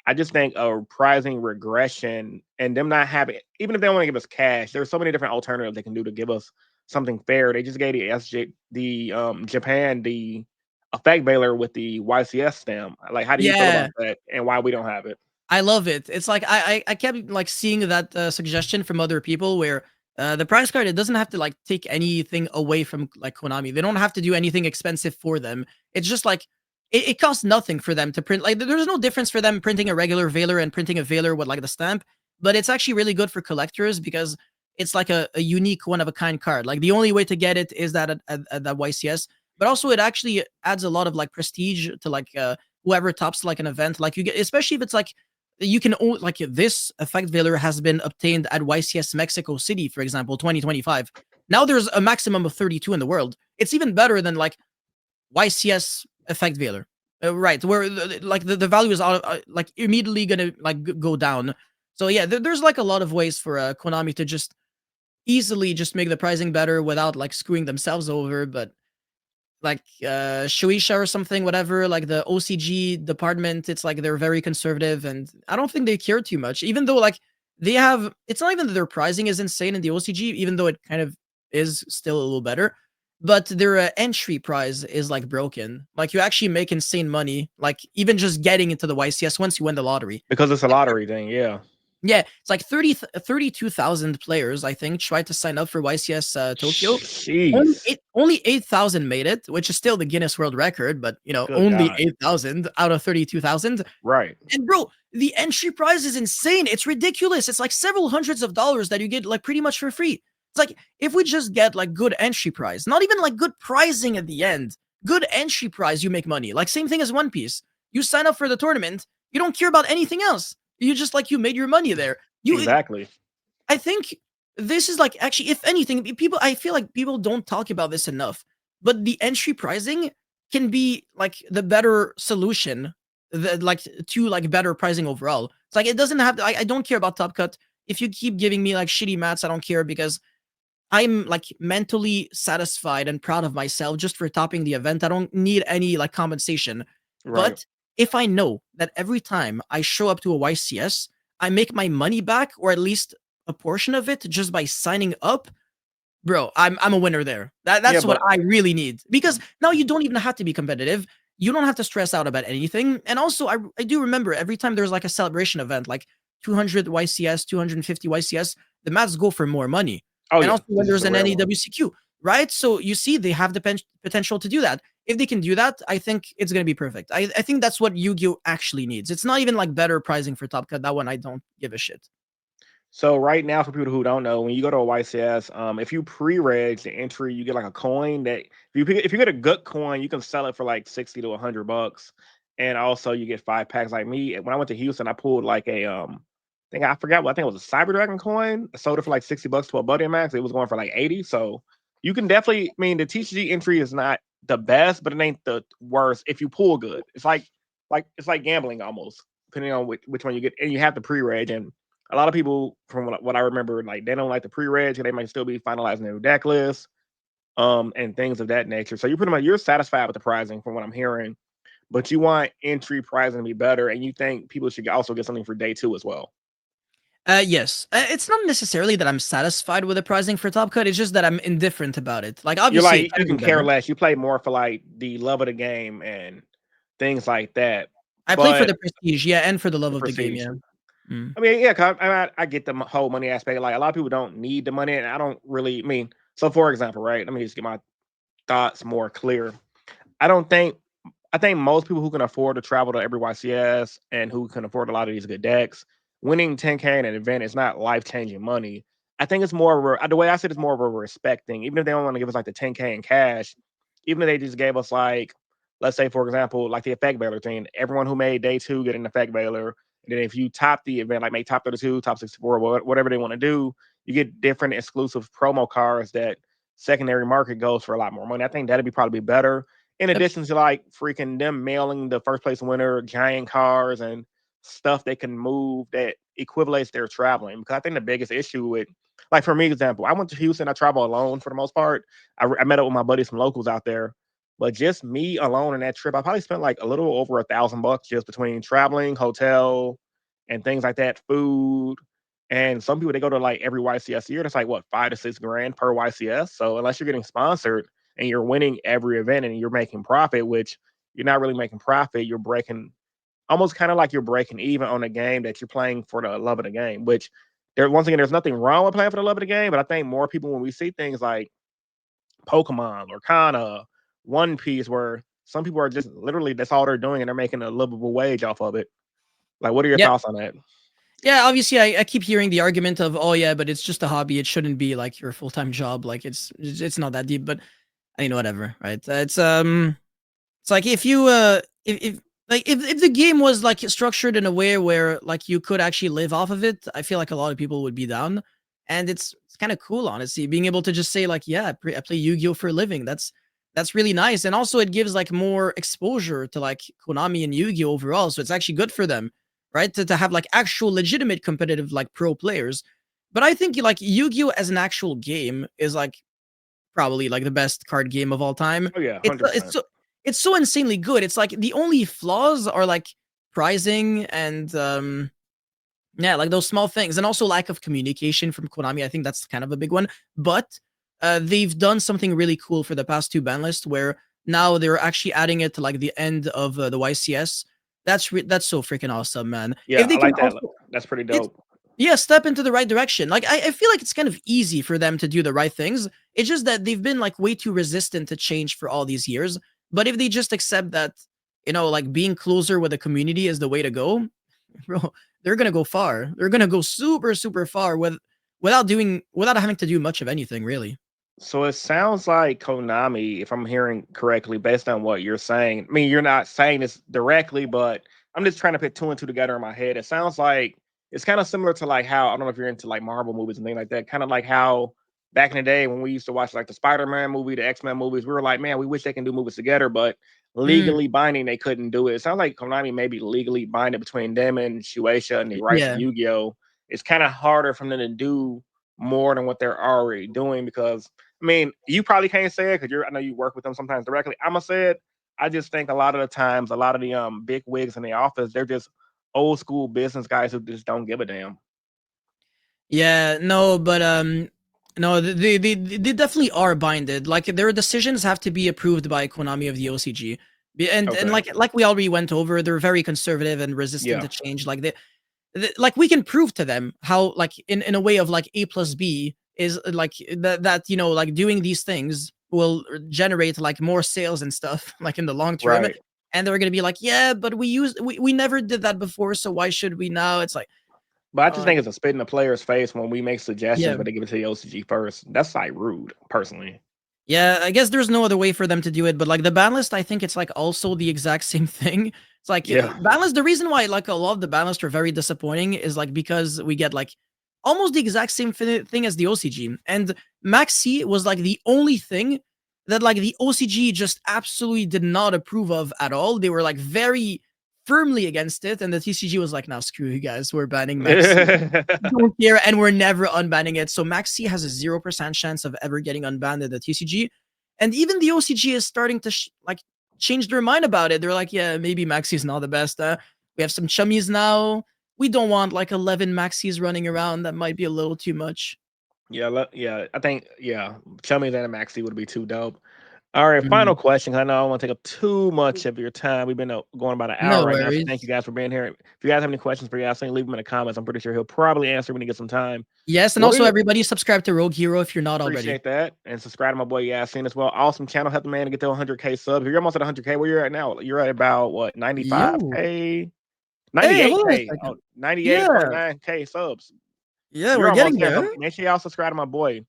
I just think a pricing regression and them not having, even if they want to give us cash, there's so many different alternatives they can do to give us something fair. They just gave Japan the effect veiler with the YCS stem. Like, how do you feel yeah. about that, and why we don't have it? I love it. It's like I kept like seeing that suggestion from other people where the price card, it doesn't have to like take anything away from like Konami. They don't have to do anything expensive for them. It's just like it costs nothing for them to print. Like there's no difference for them printing a regular Veiler and printing a Veiler with like the stamp, but it's actually really good for collectors because it's like a unique one of a kind card. Like the only way to get it is that at that YCS, but also it actually adds a lot of like prestige to like whoever tops like an event. Like you get, especially if it's like you can own like this effect veiler has been obtained at YCS Mexico City, for example, 2025. Now there's a maximum of 32 in the world. It's even better than like YCS effect veiler, right? Where like the value is like immediately gonna like go down. So yeah, there's like a lot of ways for Konami to just easily just make the pricing better without like screwing themselves over. But like Shueisha or something, whatever, like the OCG department, it's like they're very conservative and I don't think they care too much. Even though like they have it's not even that their pricing is insane in the OCG, even though it kind of is still a little better. But their entry prize is like broken. Like you actually make insane money, like even just getting into the YCS once you win the lottery. Because it's a lottery thing, yeah. Yeah, it's like 32,000 players, I think, tried to sign up for YCS Tokyo. Jeez, Only 8,000 made it, which is still the Guinness World Record, but you know, good only God, 8,000 out of 32,000. right? And bro, the entry prize is insane. It's ridiculous. It's like several hundreds of dollars that you get like pretty much for free. It's like if we just get like good entry prize, not even like good pricing at the end, good entry prize, you make money. Like same thing as One Piece. You sign up for the tournament, you don't care about anything else. You just like you made your money there. You Exactly. I think this is like actually, if anything, people. I feel like people don't talk about this enough. But the entry pricing can be like the better solution, like to like better pricing overall. It's like it doesn't have. I don't care about Top Cut. If you keep giving me like shitty mats, I don't care because I'm like mentally satisfied and proud of myself just for topping the event. I don't need any like compensation. Right. But if I know that every time I show up to a YCS, I make my money back or at least a portion of it just by signing up, bro, I'm a winner there. Yeah, That's what but I really need. Because now you don't even have to be competitive. You don't have to stress out about anything. And also I do remember every time there's like a celebration event, like 200 YCS, 250 YCS, the mats go for more money. oh And yeah, also when this is there's a an rare one. NEWCQ, right? So you see they have the potential to do that. If they can do that, I think it's going to be perfect. I think that's what Yu-Gi-Oh actually needs. It's not even like better pricing for Top Cut. That one I don't give a shit. So right now, for people who don't know, when you go to a YCS, if you pre-reg the entry, you get like a coin that if you get a good coin, you can sell it for like 60 to $100, and also you get 5 packs. Like me, when I went to Houston, I pulled like I forgot what I think it was a Cyber Dragon coin. I sold it for like $60 to a buddy of max. It was going for like 80. So you can definitely. I mean, the TCG entry is not the best, but it ain't the worst if you pull good. It's like gambling almost, depending on which one you get, and you have to pre-reg and a lot of people, from what I remember, like they don't like the pre-reg, they might still be finalizing their deck list, and things of that nature. So you're satisfied with the pricing from what I'm hearing, but you want entry pricing to be better, and you think people should also get something for day two as well. Yes. It's not necessarily that I'm satisfied with the pricing for Top Cut. It's just that I'm indifferent about it. Like, You're obviously, it like you can be can care better. less. You play more for like the love of the game and things like that. I play for But the prestige, yeah, and for the love the of the game, prestige. yeah. Mm. I mean, yeah, 'cause I get the whole money aspect. Like a lot of people don't need the money, and I don't really. I mean, so for example, right? Let me just get my thoughts more clear. I don't think I think most people who can afford to travel to every YCS and who can afford a lot of these good decks, winning 10K in an event is not life changing money. I think it's more of the way I said it's more of a respect thing. Even if they don't want to give us like the 10K in cash, even if they just gave us like, let's say for example, like the effect veiler thing, everyone who made day two get an effect veiler, And then if you top the event, like make top 32, top 64, whatever they want to do, you get different exclusive promo cards that secondary market goes for a lot more money. I think that'd be probably better. In Yep. addition to like freaking them mailing the first place winner giant cars and stuff they can move that equivalates their traveling. Because I think the biggest issue with, like for me, example, I went to Houston. I travel alone for the most part. I met up with my buddies, some locals out there, but just me alone in that trip, I probably spent like a little over $1,000 just between traveling, hotel, and things like that, food. And some people they go to like every YCS year. That's like what 5 to 6 grand per YCS. So unless you're getting sponsored and you're winning every event and you're making profit, which you're not really making profit, you're breaking almost kind of like you're breaking even on a game that you're playing for the love of the game. Which there once again, there's nothing wrong with playing for the love of the game, but I think more people when we see things like Pokemon or Kana, One Piece, where some people are just literally that's all they're doing and they're making a livable wage off of it. Like, what are your Yeah. thoughts on that? Yeah, obviously, I keep hearing the argument of, oh yeah, but it's just a hobby. It shouldn't be like your full time job. Like it's not that deep. But I mean, whatever, right? It's like if you if like if the game was like structured in a way where like you could actually live off of it, I feel like a lot of people would be down. And it's kind of cool, honestly, being able to just say like, yeah, I play Yu-Gi-Oh for a living. That's really nice, and also it gives like more exposure to like Konami and Yu-Gi-Oh overall. So it's actually good for them, right? To have like actual legitimate competitive like pro players. But I think like Yu-Gi-Oh as an actual game is like probably like the best card game of all time. Oh yeah, It's 100%. it's so insanely good. It's like the only flaws are like pricing and yeah, like those small things, and also lack of communication from Konami. I think that's kind of a big one. But they've done something really cool for the past two ban lists, where now they're actually adding it to like the end of the YCS. That's so freaking awesome, man. Yeah, If I they can like that. also, That's pretty it's dope. yeah, step into the right direction. Like I feel like it's kind of easy for them to do the right things. It's just that they've been like way too resistant to change for all these years. But if they just accept that, like being closer with the community is the way to go, bro, they're gonna go far. They're gonna go super, super far without having to do much of anything, really. So it sounds like Konami, if I'm hearing correctly, based on what you're saying. I mean, you're not saying this directly, but I'm just trying to put two and two together in my head. It sounds like it's kind of similar to like how I don't know if you're into like Marvel movies and things like that. Kind of like how back in the day when we used to watch like the Spider-Man movie, the X-Men movies, we were like, man, we wish they can do movies together, but Mm, legally binding they couldn't do it. It sounds like Konami maybe legally binding between them and Shueisha and the rights of yeah. Yu-Gi-Oh. It's kind of harder for them to do more than what they're already doing because I mean, you probably can't say it because I know you work with them sometimes directly. I'm gonna say it. I just think a lot of the times, a lot of the big wigs in the office, they're just old school business guys who just don't give a damn. Yeah, no, but no, they definitely are binded. Like their decisions have to be approved by Konami of the OCG. And Okay. like we already went over, they're very conservative and resistant Yeah. to change. Like like we can prove to them how like in a way of like A plus B is like that like doing these things will generate like more sales and stuff like in the long term. Right. And they're gonna be like, yeah, but we never did that before, so why should we now? It's like, But I just uh, think it's a spit in the player's face when we make suggestions, yeah. but they give it to the OCG first. That's like rude, personally. Yeah, I guess there's no other way for them to do it, but like the ban list, I think it's like also the exact same thing. It's like Yeah. ban list. The reason why like a lot of the ban lists are very disappointing is like because we get like almost the exact same thing as the OCG, and Maxi was like the only thing that like the OCG just absolutely did not approve of at all. They were like very firmly against it, and the TCG was like, "Now screw you guys, we're banning Maxi." Don't care, and we're never unbanning it. So Maxi has a 0% chance of ever getting unbanned at the TCG. And even the OCG is starting to like change their mind about it. They're like, yeah, maybe Maxi's not the best. We have some chummies now. We don't want like 11 Maxis running around. That might be a little too much. Yeah, yeah. I think Tell me that a Maxi would be too dope. All right, final Mm, question. 'Cause I know I don't want to take up too much of your time. We've been going about an hour no right now, so thank you worries. guys for being here. If you guys have any questions for Yasin, leave them in the comments. I'm pretty sure he'll probably answer when he gets some time. Yes, and What are also your everybody subscribe to Rogue Hero if you're not already. appreciate that and subscribe to my boy Yasin as well. Awesome channel, help the man to get to 100K subs. You're almost at 100K. Where you're at now? You're at about what Yo. 95K, Hey, hold on a 98K, second. Yeah. 98.9K subs. Yeah, You're we're almost getting there, there. but make sure y'all subscribe to my boy.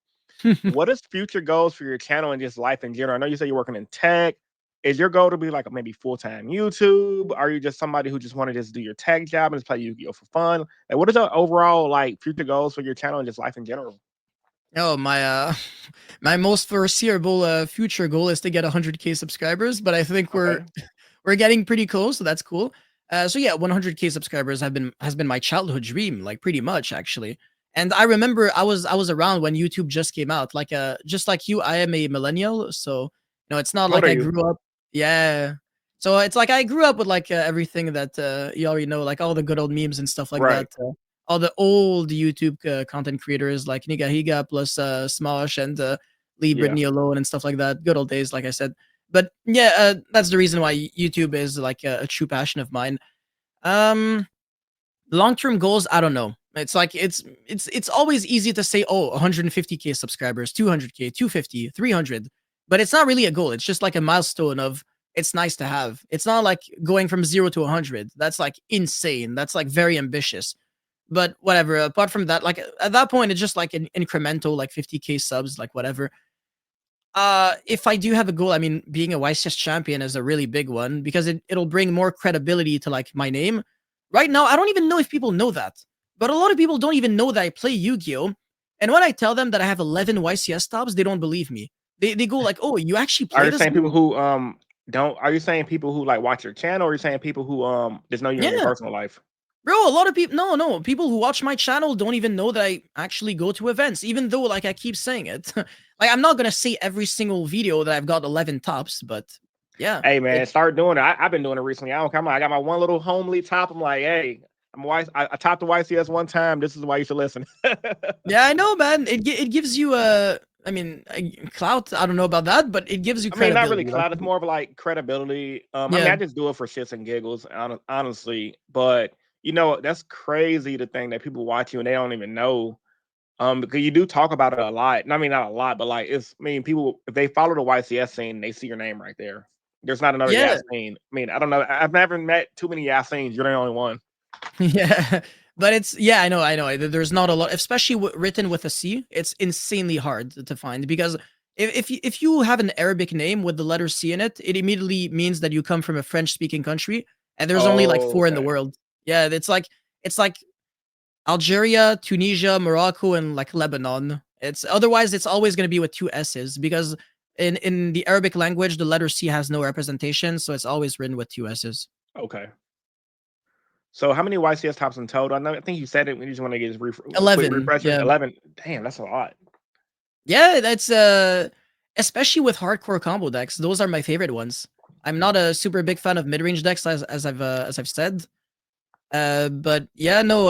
What is future goals for your channel and just life in general? I know you say you're working in tech. is your goal to be like maybe full time YouTube? Are you just somebody who just want to just do your tech job and just play Yu-Gi-Oh for fun? Like, what is your overall like future goals for your channel and just life in general? Oh, my my most foreseeable future goal is to get 100K subscribers, but I think we're Okay, we're getting pretty close, so that's cool. So yeah, 100K subscribers has been my childhood dream, like pretty much actually. And I remember I was around when YouTube just came out, like just like you, I am a millennial, so it's not how old like are I you? grew up. Yeah, so it's like I grew up with like everything that you already know, like all the good old memes and stuff like Right. that. All the old YouTube content creators like Niga Higa plus Smosh and Leave Yeah. Britney alone and stuff like that. Good old days, like I said. But yeah, that's the reason why YouTube is like a true passion of mine. Um, Long-term goals, I don't know. It's like it's always easy to say, oh, 150K subscribers, 200K, 250, 300, but it's not really a goal. It's just like a milestone of it's nice to have. It's not like going from 0 to 100. That's like insane. That's like very ambitious. But whatever. Apart from that, like at that point, it's just like an incremental, like 50K subs, like whatever. If I do have a goal, I mean, being a YCS champion is a really big one because it'll bring more credibility to like my name. Right now, I don't even know if people know that, but a lot of people don't even know that I play Yu-Gi-Oh. And when I tell them that I have 11 YCS tops, they don't believe me. They go like, "Oh, you actually Are play you this saying people game?" who don't? Are you saying people who like watch your channel, or are you saying people who just know you in your Yeah, personal life? bro. A lot of people, no, people who watch my channel don't even know that I actually go to events, even though like I keep saying it. Like I'm not gonna say every single video that I've got 11 tops, but yeah, Hey it man, start doing it. I've been doing it recently. I don't come. I got my one little homely top. I'm like, hey, I'm white. I topped the YCS one time. This is why you should listen. Yeah, I know, man. It gives you I mean, clout. I don't know about that, but it gives you I mean, not really credibility. Like, cloud. It's more of like credibility. I mean, yeah, I just do it for shits and giggles, honestly. But that's crazy to think that people watch you and they don't even know. Because you do talk about it a lot. And I mean, not a lot, but like I mean, people if they follow the YCS scene, they see your name right there. There's not another yeah, Yassine. I mean, I don't know. I've never met too many Yassines. You're the only one. yeah. But it's yeah, I know. There's not a lot, especially written with a C. It's insanely hard to find because if you have an Arabic name with the letter C in it, it immediately means that you come from a French speaking country, and there's only like Oh, four in the okay. world. Yeah, it's like Algeria, Tunisia, Morocco, and like Lebanon. It's otherwise it's always going to be with two S's because in the Arabic language the letter C has no representation, so it's always written with two S's. Okay. So how many YCS tops in total? I think you said it. We just want to get a quick 11, refresher. yeah. 11. Damn, that's a lot. Yeah, that's especially with hardcore combo decks. Those are my favorite ones. I'm not a super big fan of mid-range decks as I've said. But yeah, no,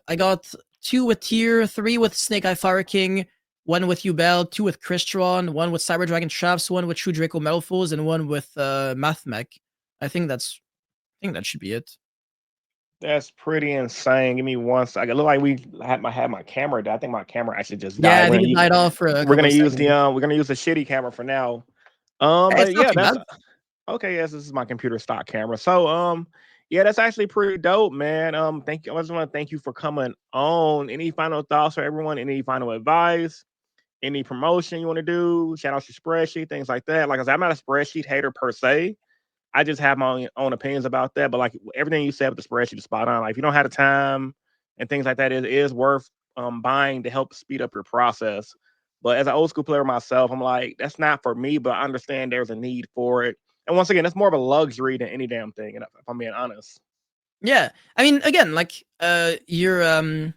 I got two with Tier, three with Snake Eye Fire King, one with Ubel, two with Crystron, one with Cyber Dragon Traps, one with True Draco Metal Foes, and one with Math Mech. I think that should be it. That's pretty insane. Give me one second. It look like we had my camera died. I think my camera actually just Yeah, died. I think it died off for a We're couple gonna of use seconds. we're gonna use the shitty camera for now. It's But not yeah, too that's bad. okay. Yes, this is my computer stock camera. So yeah, that's actually pretty dope, man. Thank you. I just want to thank you for coming on. Any final thoughts for everyone? Any final advice? Any promotion you want to do? Shout out your spreadsheet, things like that. Like I said, I'm not a spreadsheet hater per se. I just have my own opinions about that. But like everything you said with the spreadsheet is spot on. Like if you don't have the time and things like that, it is worth buying to help speed up your process. But as an old school player myself, I'm like, that's not for me, but I understand there's a need for it. And once again, that's more of a luxury than any damn thing, if I'm being honest. Yeah. I mean, again, like you're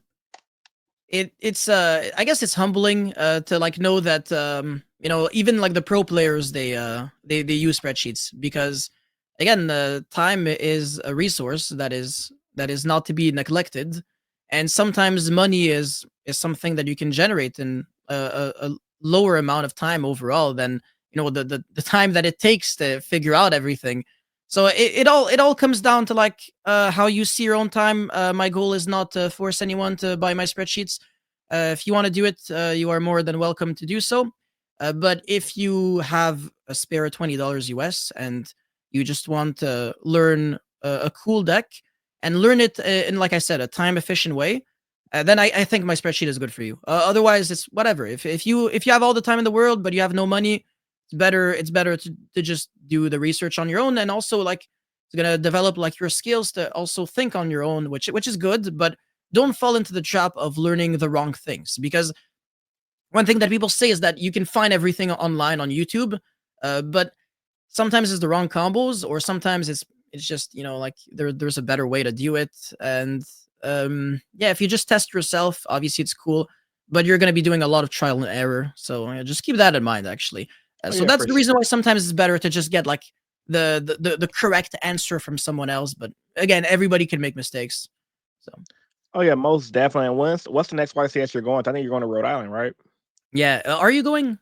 it's I guess it's humbling to like know that even like the pro players they use spreadsheets because again time is a resource that is not to be neglected, and sometimes money is something that you can generate in a lower amount of time overall than the time that it takes to figure out everything. So it all comes down to like how you see your own time. My goal is not to force anyone to buy my spreadsheets. If you want to do it, you are more than welcome to do so. But if you have a spare $20 US and you just want to learn a cool deck and learn it in, like I said, a time efficient way, then I think my spreadsheet is good for you. Otherwise, it's whatever. If you have all the time in the world but you have no money, It's better to just do the research on your own, and also like it's gonna develop like your skills to also think on your own, which is good, but don't fall into the trap of learning the wrong things, because one thing that people say is that you can find everything online on YouTube, but sometimes it's the wrong combos, or sometimes it's just like there's a better way to do it. And yeah, if you just test yourself, obviously it's cool, but you're going to be doing a lot of trial and error, so just keep that in mind actually. Oh So yeah, that's for the sure. reason why sometimes it's better to just get like the correct answer from someone else, but again, everybody can make mistakes. So Oh yeah, most definitely. And what's the next YCS you're going to? I think you're going to Rhode Island, right? yeah, are you going?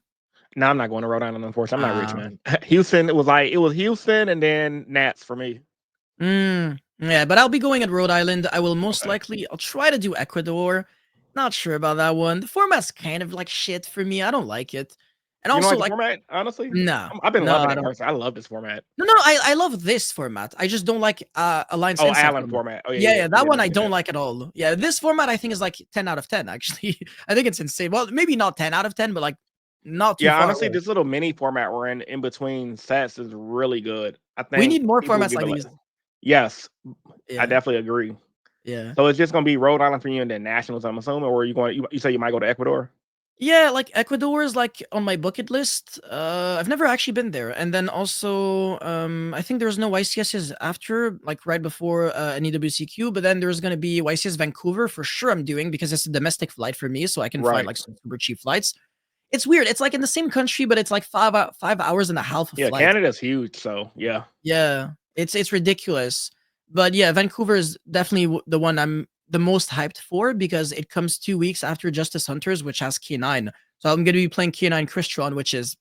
No, I'm not going to Rhode Island, unfortunately. I'm not rich, uh man. Houston, it was Houston and then Nats for me. Yeah, but I'll be going at Rhode Island. I will most Okay. likely I'll try to do Ecuador. Not sure about that one. The format's kind of like shit for me. I don't like it. And You don't also like the like format, honestly? no. I've been No, loving I it don't. personally. I love this format. No, I love this format. I just don't like Alliance Oh, Inside Allen format. format. Oh yeah, Yeah, yeah, yeah, yeah. that Yeah, one no, I yeah. don't like at all. Yeah, this format I think is like 10 out of 10 actually. I think it's insane. Well, maybe not 10 out of 10, but like not too Yeah, far honestly, away. this little mini format we're in between sets is really good. I We think need more people formats give like it these. yes, I Yeah. definitely agree. Yeah. So it's just gonna be Rhode Island for you and then nationals, I'm assuming, or you say you might go to Ecuador? Yeah, like Ecuador is like on my bucket list. I've never actually been there, and then also, I think there's no YCSs after, like right before an EWCQ. But then there's gonna be YCS Vancouver for sure. I'm doing because it's a domestic flight for me, so I can find Right. like some super cheap flights. It's weird. It's like in the same country, but it's like 5 hours and a half of Yeah, flight. Canada's huge, so yeah. Yeah, it's ridiculous. But yeah, Vancouver is definitely the one I'm the most hyped for, because it comes 2 weeks after Justice Hunters, which has K9. So I'm gonna be playing K9 Crystron, which is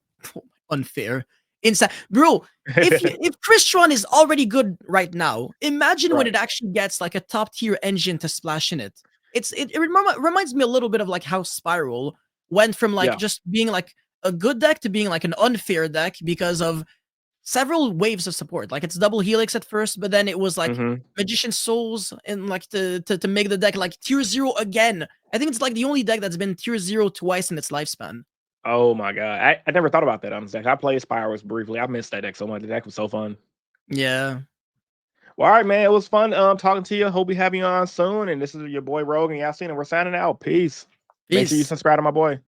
unfair. Inside, bro. If Crystron is already good right now, imagine when Right. it actually gets like a top tier engine to splash in it. It reminds me a little bit of like how Spiral went from like Yeah. just being like a good deck to being like an unfair deck because of several waves of support. Like it's double helix at first, but then it was like Mhm. Magician Souls and like to make the deck like tier zero again. I think it's like the only deck that's been tier zero twice in its lifespan. Oh my god. I never thought about that, honestly. I played Spirals briefly. I missed that deck so much. The deck was so fun. Yeah. Well, all right, man. It was fun talking to you. Hope we have you on soon. And this is your boy Rogue and Yasin, and we're signing out. Peace. Make sure you Peace. subscribe to my boy.